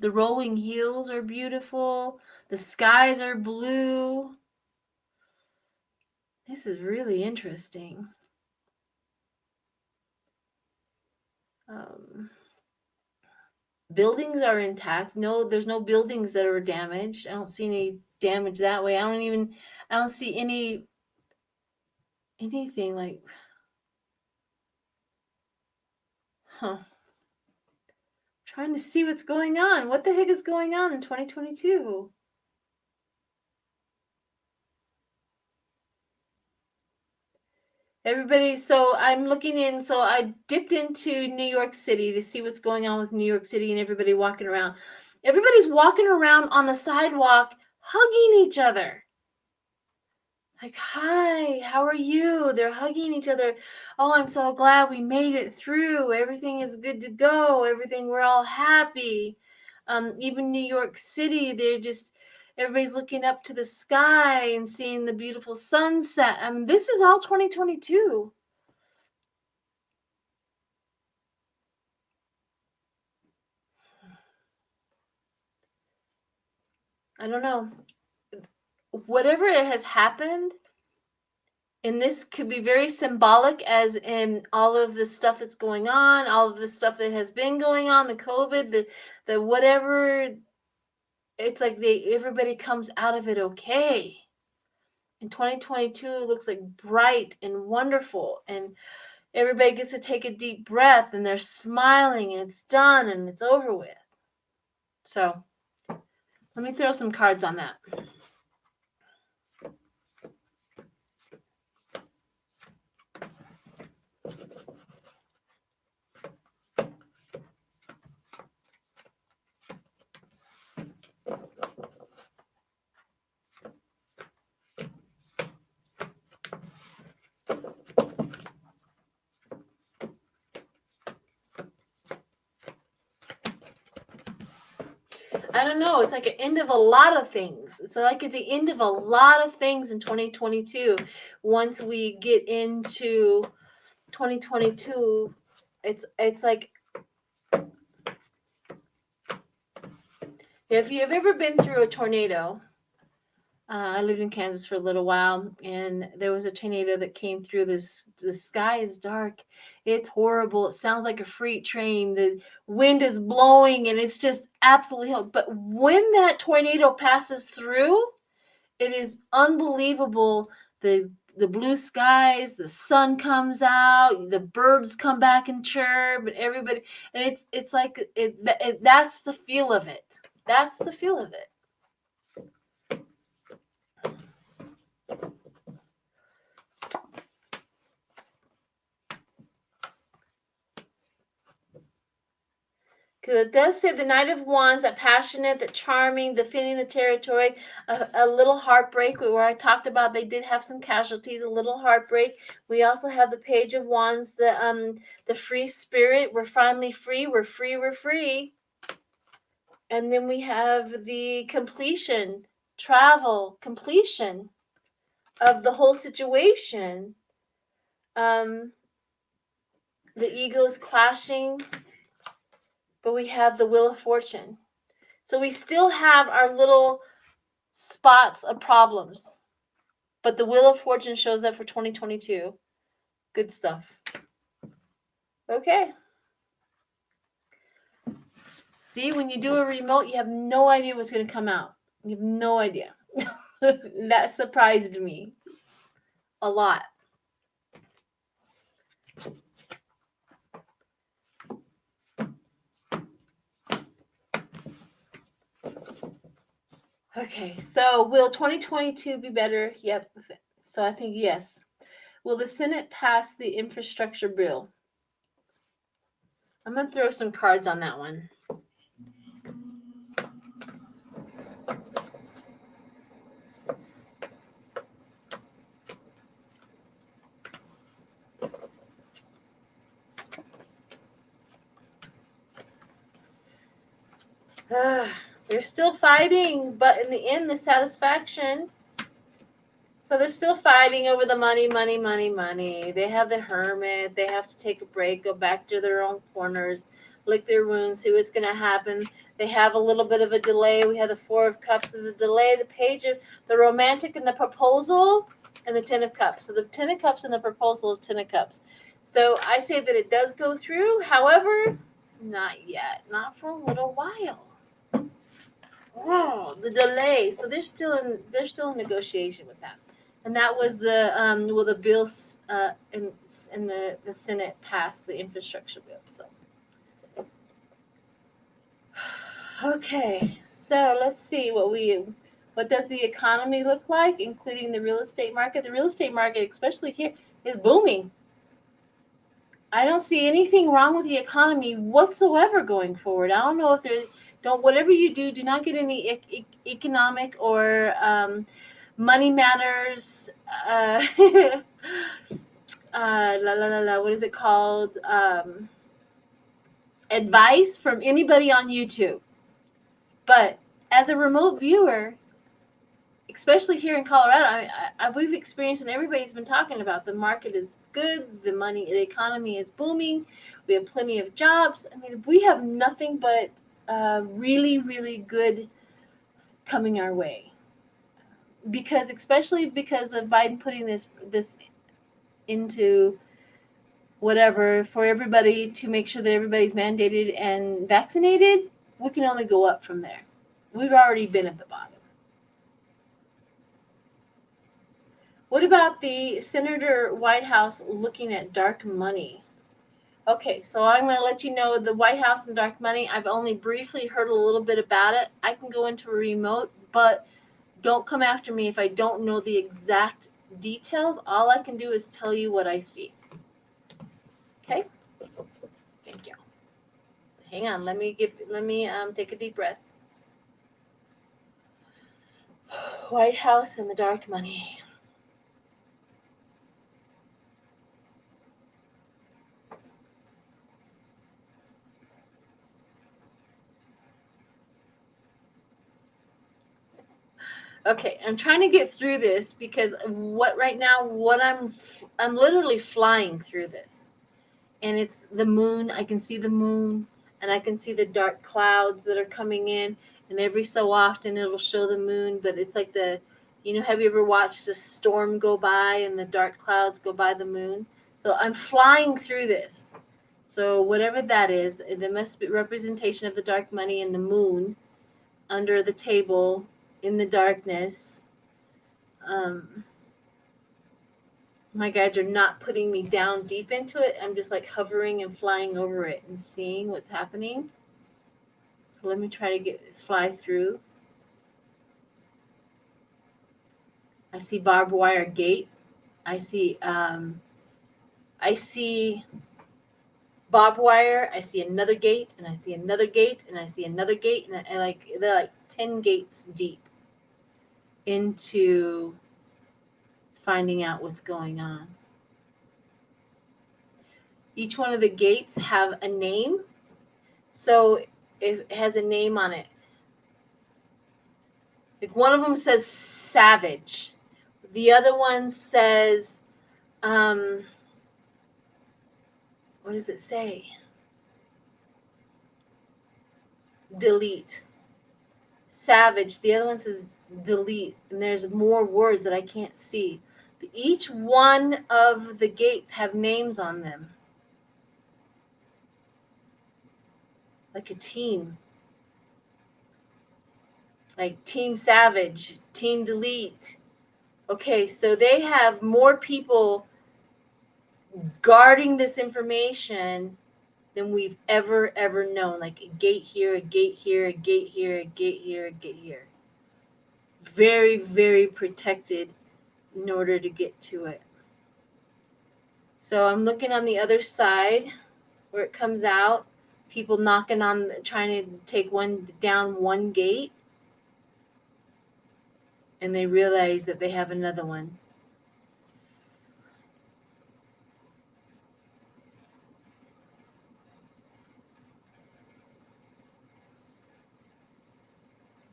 The rolling hills are beautiful. The skies are blue. This is really interesting. Buildings are intact. No, there's no buildings that are damaged. I don't see any damage that way. I don't see anything like, trying to see what's going on. What the heck is going on in 2022? Everybody, so I'm looking in, so I dipped into New York City to see what's going on with New York City and everybody walking around. Everybody's walking around on the sidewalk hugging each other. Like, hi, how are you? They're hugging each other. Oh, I'm so glad we made it through. Everything is good to go. We're all happy. Even New York City, everybody's looking up to the sky and seeing the beautiful sunset. I mean, this is all 2022. I don't know. Whatever it has happened, and this could be very symbolic, as in all of the stuff that's going on, all of the stuff that has been going on, the COVID, the whatever. It's like everybody comes out of it okay. And 2022 looks like bright and wonderful, and everybody gets to take a deep breath, and they're smiling, and it's done, and it's over with. So let me throw some cards on that. I don't know. It's like an end of a lot of things. It's like at the end of a lot of things in 2022. Once we get into 2022, it's like, if you have ever been through a tornado, I lived in Kansas for a little while, and there was a tornado that came through. The sky is dark. It's horrible. It sounds like a freight train. The wind is blowing, and it's just absolutely hell. But when that tornado passes through, it is unbelievable. The blue skies, the sun comes out, the birds come back and chirp, and everybody, and it's like that's the feel of it. That's the feel of it. Because it does say the Knight of Wands, that passionate, that charming, defending the territory, a little heartbreak, where I talked about they did have some casualties, a little heartbreak. We also have the Page of Wands, the free spirit. We're finally free. We're free. We're free. And then we have the completion, travel, completion of the whole situation. The ego is clashing, but we have the Wheel of Fortune. So we still have our little spots of problems, but the Wheel of Fortune shows up for 2022. Good stuff. Okay. See, when you do a remote, you have no idea what's going to come out. You have no idea. That surprised me a lot. Okay, so will 2022 be better? Yep. So I think yes. Will the Senate pass the infrastructure bill? I'm going to throw some cards on that one. They're still fighting, but in the end, the satisfaction. So they're still fighting over the money, money, money, money. They have the hermit. They have to take a break, go back to their own corners, lick their wounds, see what's going to happen. They have a little bit of a delay. We have the Four of Cups as a delay. The Page of the Romantic and the Proposal, and the Ten of Cups. So the Ten of Cups and the Proposal is Ten of Cups. So I say that it does go through. However, not yet. Not for a little while. Oh, the delay. So they're still in negotiation with that. And that was the bills in the Senate passed the infrastructure bill. So okay, so let's see what does the economy look like, including the real estate market. The real estate market, especially here, is booming. I don't see anything wrong with the economy whatsoever going forward. I don't know if there's whatever you do, do not get any economic or money matters. What is it called? Advice from anybody on YouTube. But as a remote viewer, especially here in Colorado, we've experienced, and everybody's been talking about, the market is good, the economy is booming, we have plenty of jobs. I mean, we have nothing but really, really good coming our way. Especially because of Biden putting this into whatever for everybody to make sure that everybody's mandated and vaccinated, we can only go up from there. We've already been at the bottom. What about the Senator White House looking at dark money? Okay, so I'm going to let you know the White House and dark money. I've only briefly heard a little bit about it. I can go into a remote, but don't come after me if I don't know the exact details. All I can do is tell you what I see. Okay? Thank you. So hang on. Let me take a deep breath. White House and the dark money. Okay, I'm trying to get through this because I'm literally flying through this. And it's the moon. I can see the moon, and I can see the dark clouds that are coming in, and every so often it will show the moon, but it's like have you ever watched a storm go by and the dark clouds go by the moon? So I'm flying through this. So whatever that is, there must be representation of the dark money and the moon under the table in the darkness. My guides are not putting me down deep into it. I'm just like hovering and flying over it and seeing what's happening. So let me try to fly through. I see barbed wire gate. I see barbed wire. I see another gate, and I see another gate, and I see another gate, and they're like 10 gates deep into finding out what's going on. Each one of the gates have a name, so it has a name on it. Like one of them says savage, the other one says what does it say? Delete. Savage. The other one says delete, and there's more words that I can't see. But each one of the gates have names on them, like a team. Like Team Savage, Team Delete. Okay, so they have more people guarding this information than we've ever known. Like a gate here, a gate here, a gate here, a gate here, a gate here. very, very protected in order to get to it. So I'm looking on the other side where it comes out. People knocking on, trying to take down one gate, and they realize that they have another one.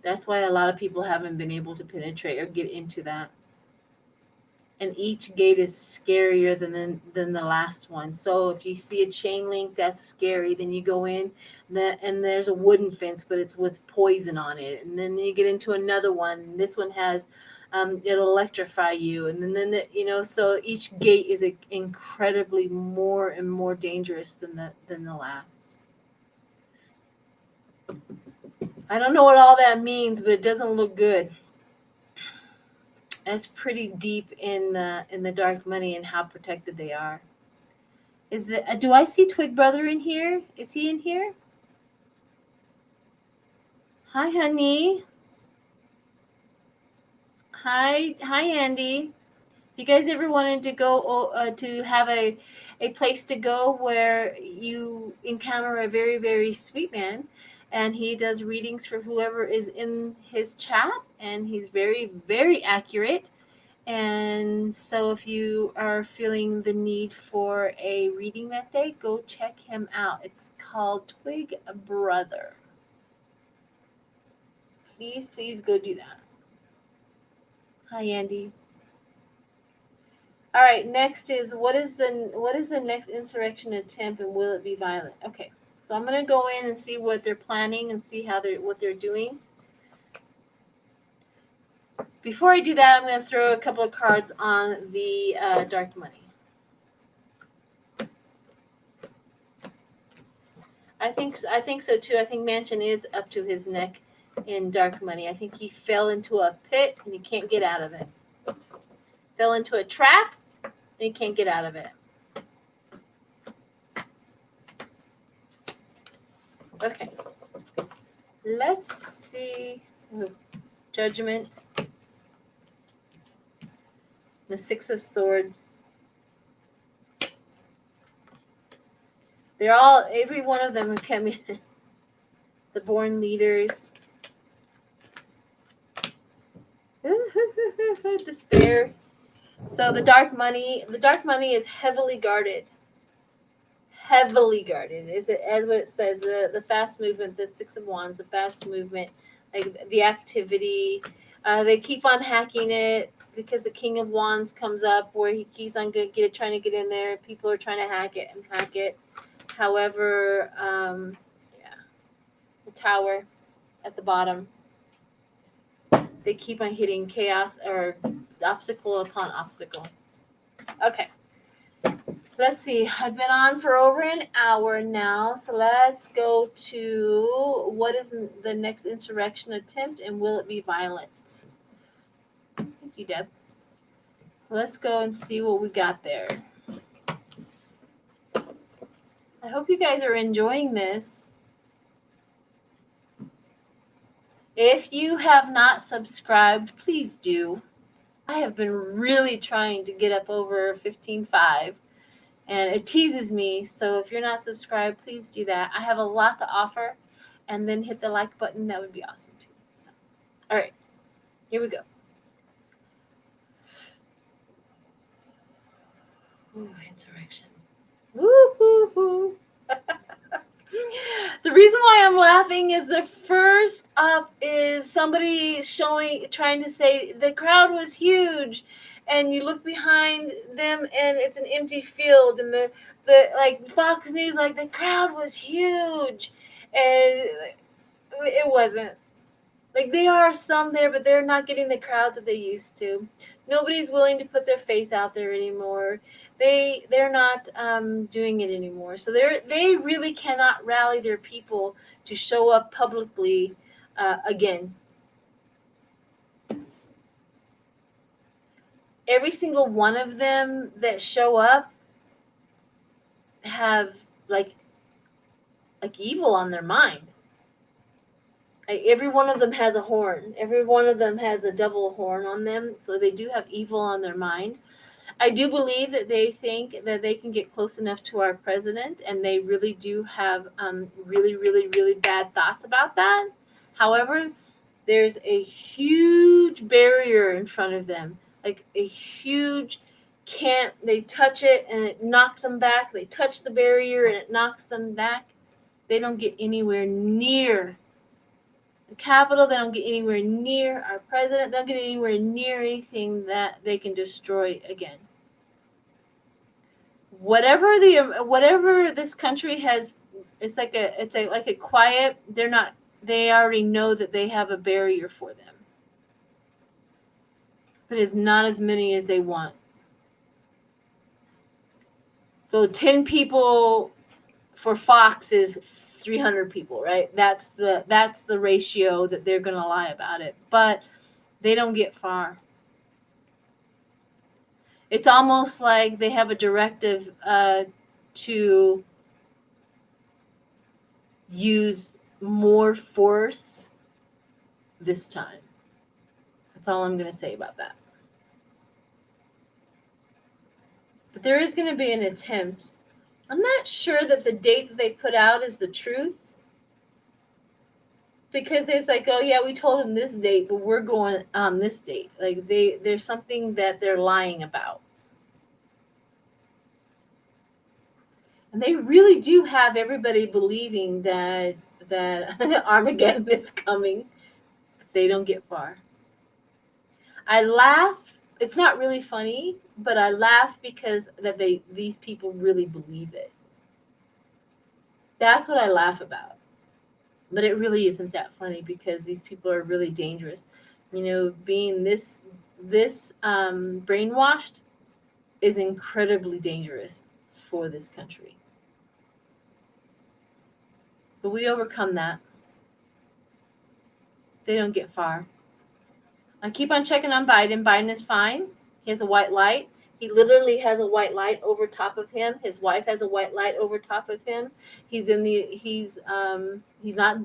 That's why a lot of people haven't been able to penetrate or get into that. And each gate is scarier than the last one. So if you see a chain link that's scary, then you go in, and there's a wooden fence, but it's with poison on it. And then you get into another one. And this one has, it'll electrify you. And then so each gate is incredibly more and more dangerous than the last. I don't know what all that means, but it doesn't look good. That's pretty deep in the dark money and how protected they are. Do I see Twig Brother in here? Is he in here? Hi, honey. Hi, Andy. If you guys ever wanted to go to have a place to go where you encounter a very, very sweet man, and he does readings for whoever is in his chat, and he's very, very accurate. And so if you are feeling the need for a reading that day, go check him out. It's called Twig Brother. Please go do that. Hi, Andy. All right, next is what is the next insurrection attempt, and will it be violent? Okay, so I'm going to go in and see what they're planning and see what they're doing. Before I do that, I'm going to throw a couple of cards on the dark money. I think so too. I think Mansion is up to his neck in dark money. I think he fell into a pit and he can't get out of it. Fell into a trap and he can't get out of it. Okay. Let's see. Judgment. The Six of Swords. Every one of them can be the born leaders. Despair. So the dark money is heavily guarded. Heavily guarded. Is it as what it says? The fast movement, the Six of Wands, the fast movement, like the activity. They keep on hacking it because the King of Wands comes up where he keeps on trying to get in there. People are trying to hack it. However, the Tower at the bottom. They keep on hitting chaos or obstacle upon obstacle. Okay. Let's see. I've been on for over an hour now. So let's go to what is the next insurrection attempt, and will it be violent? Thank you, Deb. So let's go and see what we got there. I hope you guys are enjoying this. If you have not subscribed, please do. I have been really trying to get up over 15.5, and it teases me. So if you're not subscribed, please do that. I have a lot to offer, and then hit the like button. That would be awesome too. So, all right, here we go. Ooh, insurrection. Woo-hoo-hoo. The reason why I'm laughing is the first up is somebody trying to say the crowd was huge, and you look behind them and it's an empty field, and the like Fox News, like the crowd was huge, and it wasn't. Like there are some there, but they're not getting the crowds that they used to. Nobody's willing to put their face out there anymore. They're not doing it anymore. So they really cannot rally their people to show up publicly again. Every single one of them that show up have like evil on their mind. Every one of them has a horn. Every one of them has a devil horn on them. So they do have evil on their mind. I do believe that they think that they can get close enough to our president, and they really do have really, really, really bad thoughts about that. However, there's a huge barrier in front of them, like a huge can't. They touch it and it knocks them back. They touch the barrier and it knocks them back. They don't get anywhere near the Capitol. They don't get anywhere near our president. They don't get anywhere near anything that they can destroy again. Whatever this country has, it's like a quiet. They're not. They already know that they have a barrier for them, but it's not as many as they want. So 10 people for Fox is 300 people, right? That's the ratio that they're going to lie about it, but they don't get far. It's almost like they have a directive to use more force this time. That's all I'm going to say about that. But there is going to be an attempt. I'm not sure that the date that they put out is the truth. Because it's like, oh yeah, we told them this date, but we're going on this date. Like there's something that they're lying about. And they really do have everybody believing that Armageddon is coming. They don't get far. I laugh. It's not really funny, but I laugh because that these people really believe it. That's what I laugh about. But it really isn't that funny because these people are really dangerous. You know, being this brainwashed is incredibly dangerous for this country. But we overcome that. They don't get far. I keep on checking on Biden. Biden is fine. He has a white light. He literally has a white light over top of him. His wife has a white light over top of him. He's not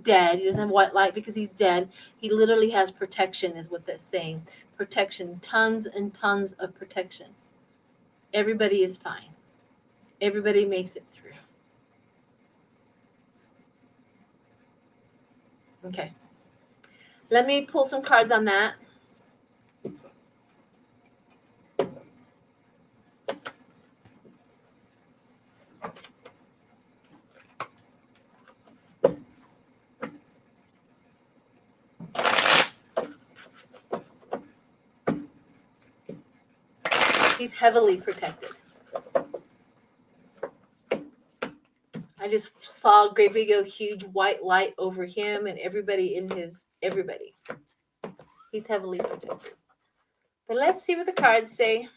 dead. He doesn't have a white light because he's dead. He literally has protection, is what that's saying. Protection. Tons and tons of protection. Everybody is fine. Everybody makes it through. Okay. Let me pull some cards on that. He's heavily protected. I just saw a great big huge white light over him and everybody. He's heavily protected. But let's see what the cards say.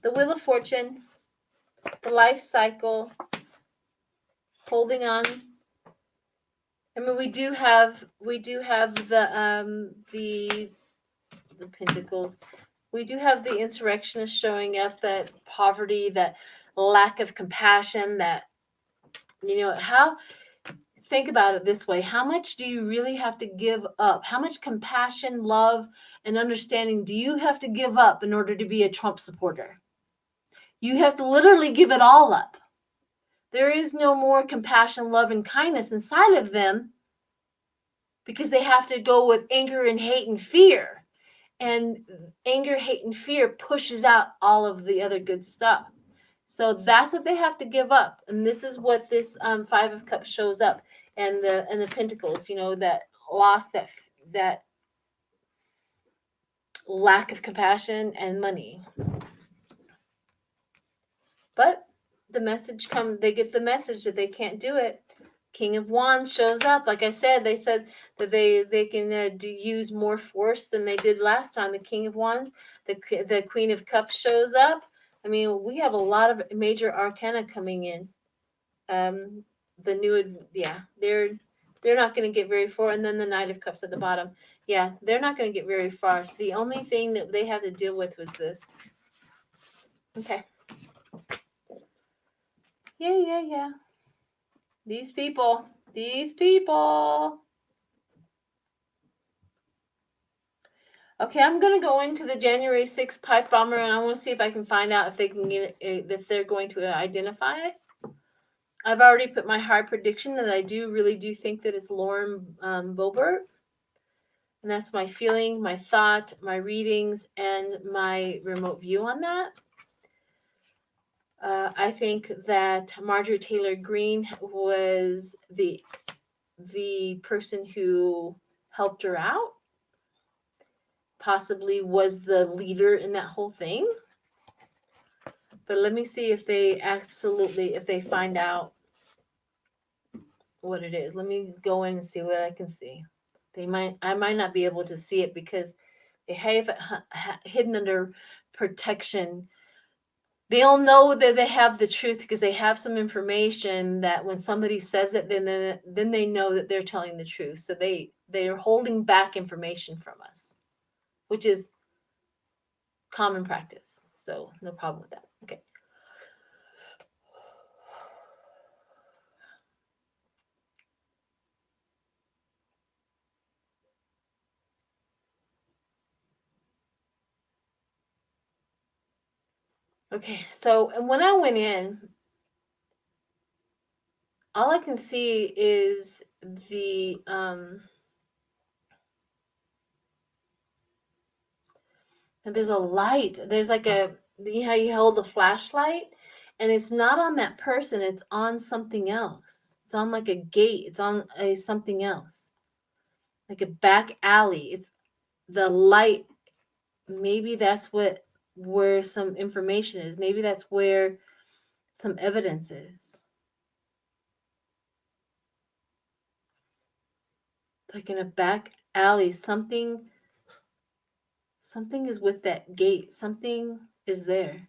The Wheel of Fortune, the life cycle, holding on. I mean, we do have the Pentacles. We do have the insurrectionist showing up, that poverty, that lack of compassion, that, think about it this way. How much do you really have to give up? How much compassion, love, and understanding do you have to give up in order to be a Trump supporter? You have to literally give it all up. There is no more compassion, love, and kindness inside of them because they have to go with anger and hate and fear. And anger, hate, and fear pushes out all of the other good stuff. So that's what they have to give up. And this is what this Five of Cups shows up. And the Pentacles, that loss, that lack of compassion and money. But the message comes, they get the message that they can't do it. King of Wands shows up. Like I said, they said that they can use more force than they did last time. The King of Wands, the Queen of Cups shows up. I mean, we have a lot of major arcana coming in. They're not going to get very far. And then the Knight of Cups at the bottom. Yeah, they're not going to get very far. So the only thing that they have to deal with was this. Okay. Yeah. These people. These people. Okay, I'm gonna go into the January 6th pipe bomber, and I want to see if I can find out if they can get it, if they're going to identify it. I've already put my hard prediction that I really do think that it's Lauren Boebert, and that's my feeling, my thought, my readings, and my remote view on that. I think that Marjorie Taylor Greene was the person who helped her out, possibly was the leader in that whole thing. But let me see if they find out what it is. Let me go in and see what I can see. I might not be able to see it because they have it hidden under protection. They'll know that they have the truth because they have some information that when somebody says it, then they know that they're telling the truth. So they are holding back information from us, which is common practice. So no problem with that. Okay. Okay, so when I went in, all I can see is the there's a light. There's like a, you know how you hold the flashlight, and it's not on that person. It's on something else. It's on like a gate. It's on a something else, like a back alley. It's the light. Maybe that's where some information is. Maybe that's where some evidence is. Like in a back alley, something is with that gate. Something is there.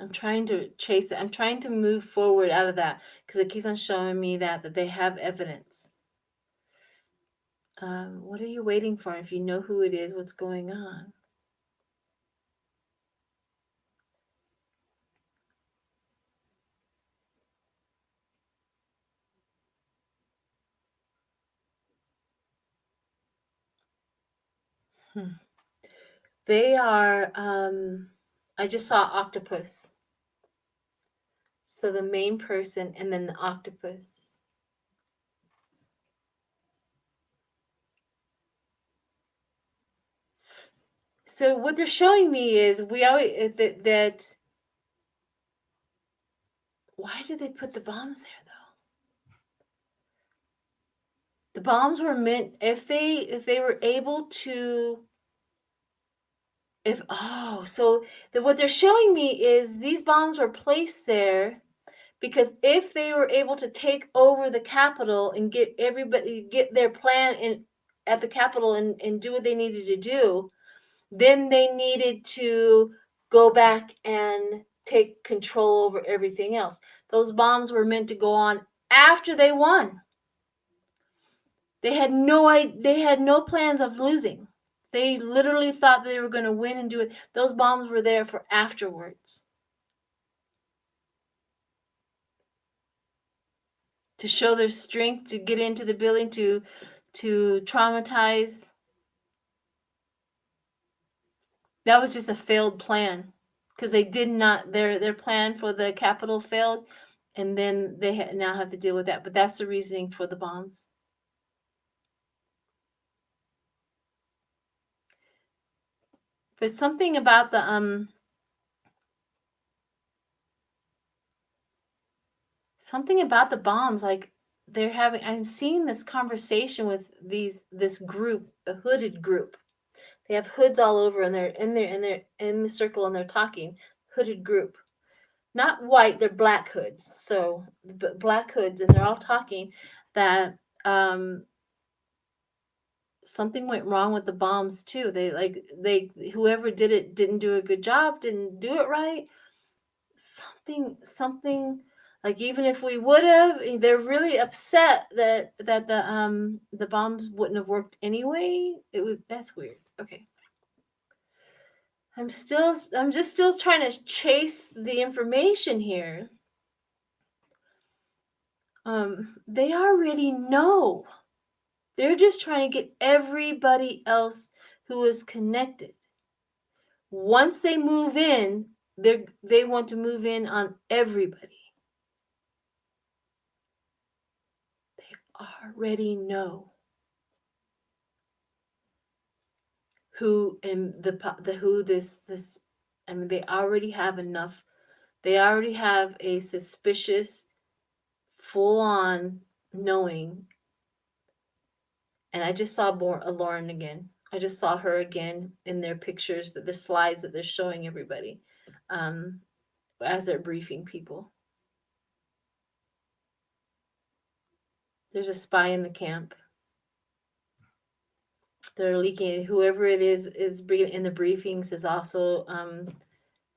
I'm trying to chase it. I'm trying to move forward out of that because it keeps on showing me that they have evidence. What are you waiting for? If you know who it is, what's going on? They are, I just saw octopus. So the main person and then the octopus. So what they're showing me is we always that why did they put the bombs there though? The bombs were meant if they were able to what they're showing me is these bombs were placed there because if they were able to take over the Capitol and get their plan in at the Capitol and do what they needed to do, then they needed to go back and take control over everything else. Those bombs were meant to go on after they won. They had no plans of losing. They literally thought they were going to win and do it. Those bombs were there for afterwards. To show their strength, to get into the building, to traumatize. That was just a failed plan because they did not, their plan for the Capitol failed, and then they now have to deal with that. But that's the reasoning for the bombs. But something about the bombs, like I'm seeing this conversation with this group, a hooded group. They have hoods all over, and they're in the circle, and they're talking. Hooded group, not white, they're black hoods. So black hoods, and they're all talking that something went wrong with the bombs too. They whoever did it didn't do a good job, didn't do it right. Something Like, even if we would have, they're really upset that the bombs wouldn't have worked anyway. That's weird. Okay. I'm just still trying to chase the information here. They already know. They're just trying to get everybody else who is connected. Once they move in, they want to move in on everybody. They already know who and the who this. I mean, they already have enough. They already have a suspicious, full-on knowing. And I just saw Lauren again. I just saw her again in their pictures, the slides that they're showing everybody as they're briefing people. There's a spy in the camp. They're leaking. Whoever it is in the briefings is also,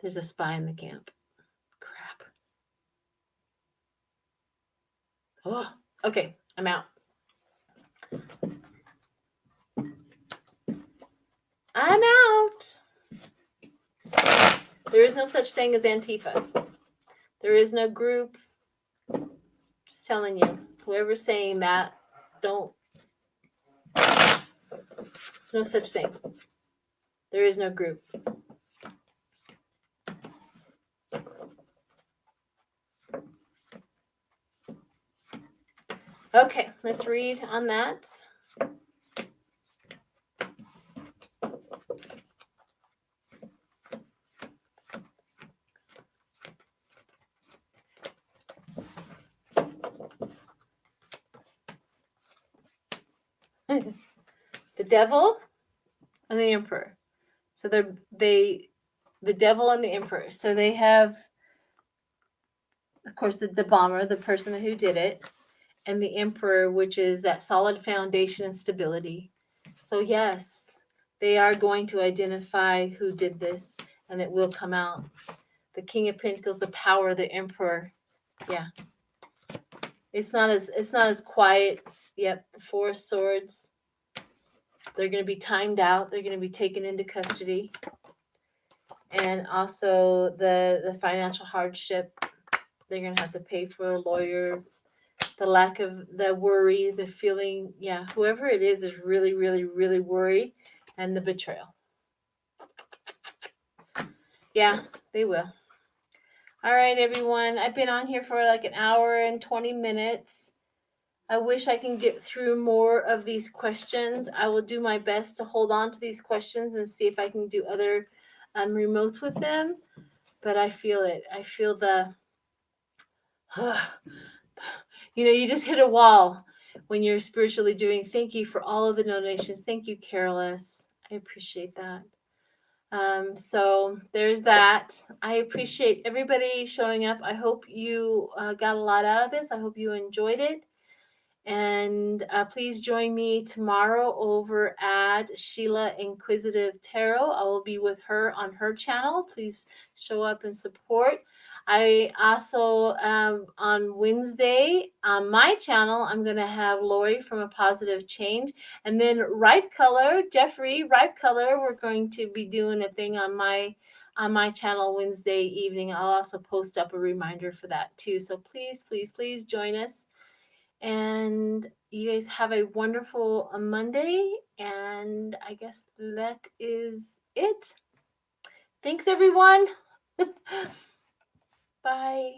there's a spy in the camp. Crap. Oh, okay. I'm out. I'm out. There is no such thing as Antifa. There is no group. Just telling you. Whoever's saying that, don't. There's no such thing. There is no group. Okay, let's read on that. The devil and the emperor. So the devil and the emperor. So they have, of course, the bomber, the person who did it, and the emperor, which is that solid foundation and stability. So yes, they are going to identify who did this, and it will come out. The King of Pentacles, the power, the emperor. Yeah. It's not as quiet. Yep, the Four of Swords. They're going to be timed out. They're going to be taken into custody. And also the financial hardship. They're going to have to pay for a lawyer. The lack of the worry, the feeling. Yeah, whoever it is really, really, really worried. And the betrayal. Yeah, they will. All right, everyone. I've been on here for like an hour and 20 minutes. I wish I can get through more of these questions. I will do my best to hold on to these questions and see if I can do other remotes with them. But I feel it. I feel the, you just hit a wall when you're spiritually doing. Thank you for all of the donations. Thank you, Carolus. I appreciate that. So there's that. I appreciate everybody showing up. I hope you got a lot out of this. I hope you enjoyed it. And please join me tomorrow over at Sheila Inquisitive Tarot. I will be with her on her channel. Please show up and support. I also, on Wednesday, on my channel, I'm going to have Lori from A Positive Change. And then Ripe Color, Jeffrey, Ripe Color, we're going to be doing a thing on my channel Wednesday evening. I'll also post up a reminder for that too. So please, please, please join us. And you guys have a wonderful Monday. And I guess that is it. Thanks, everyone. Bye.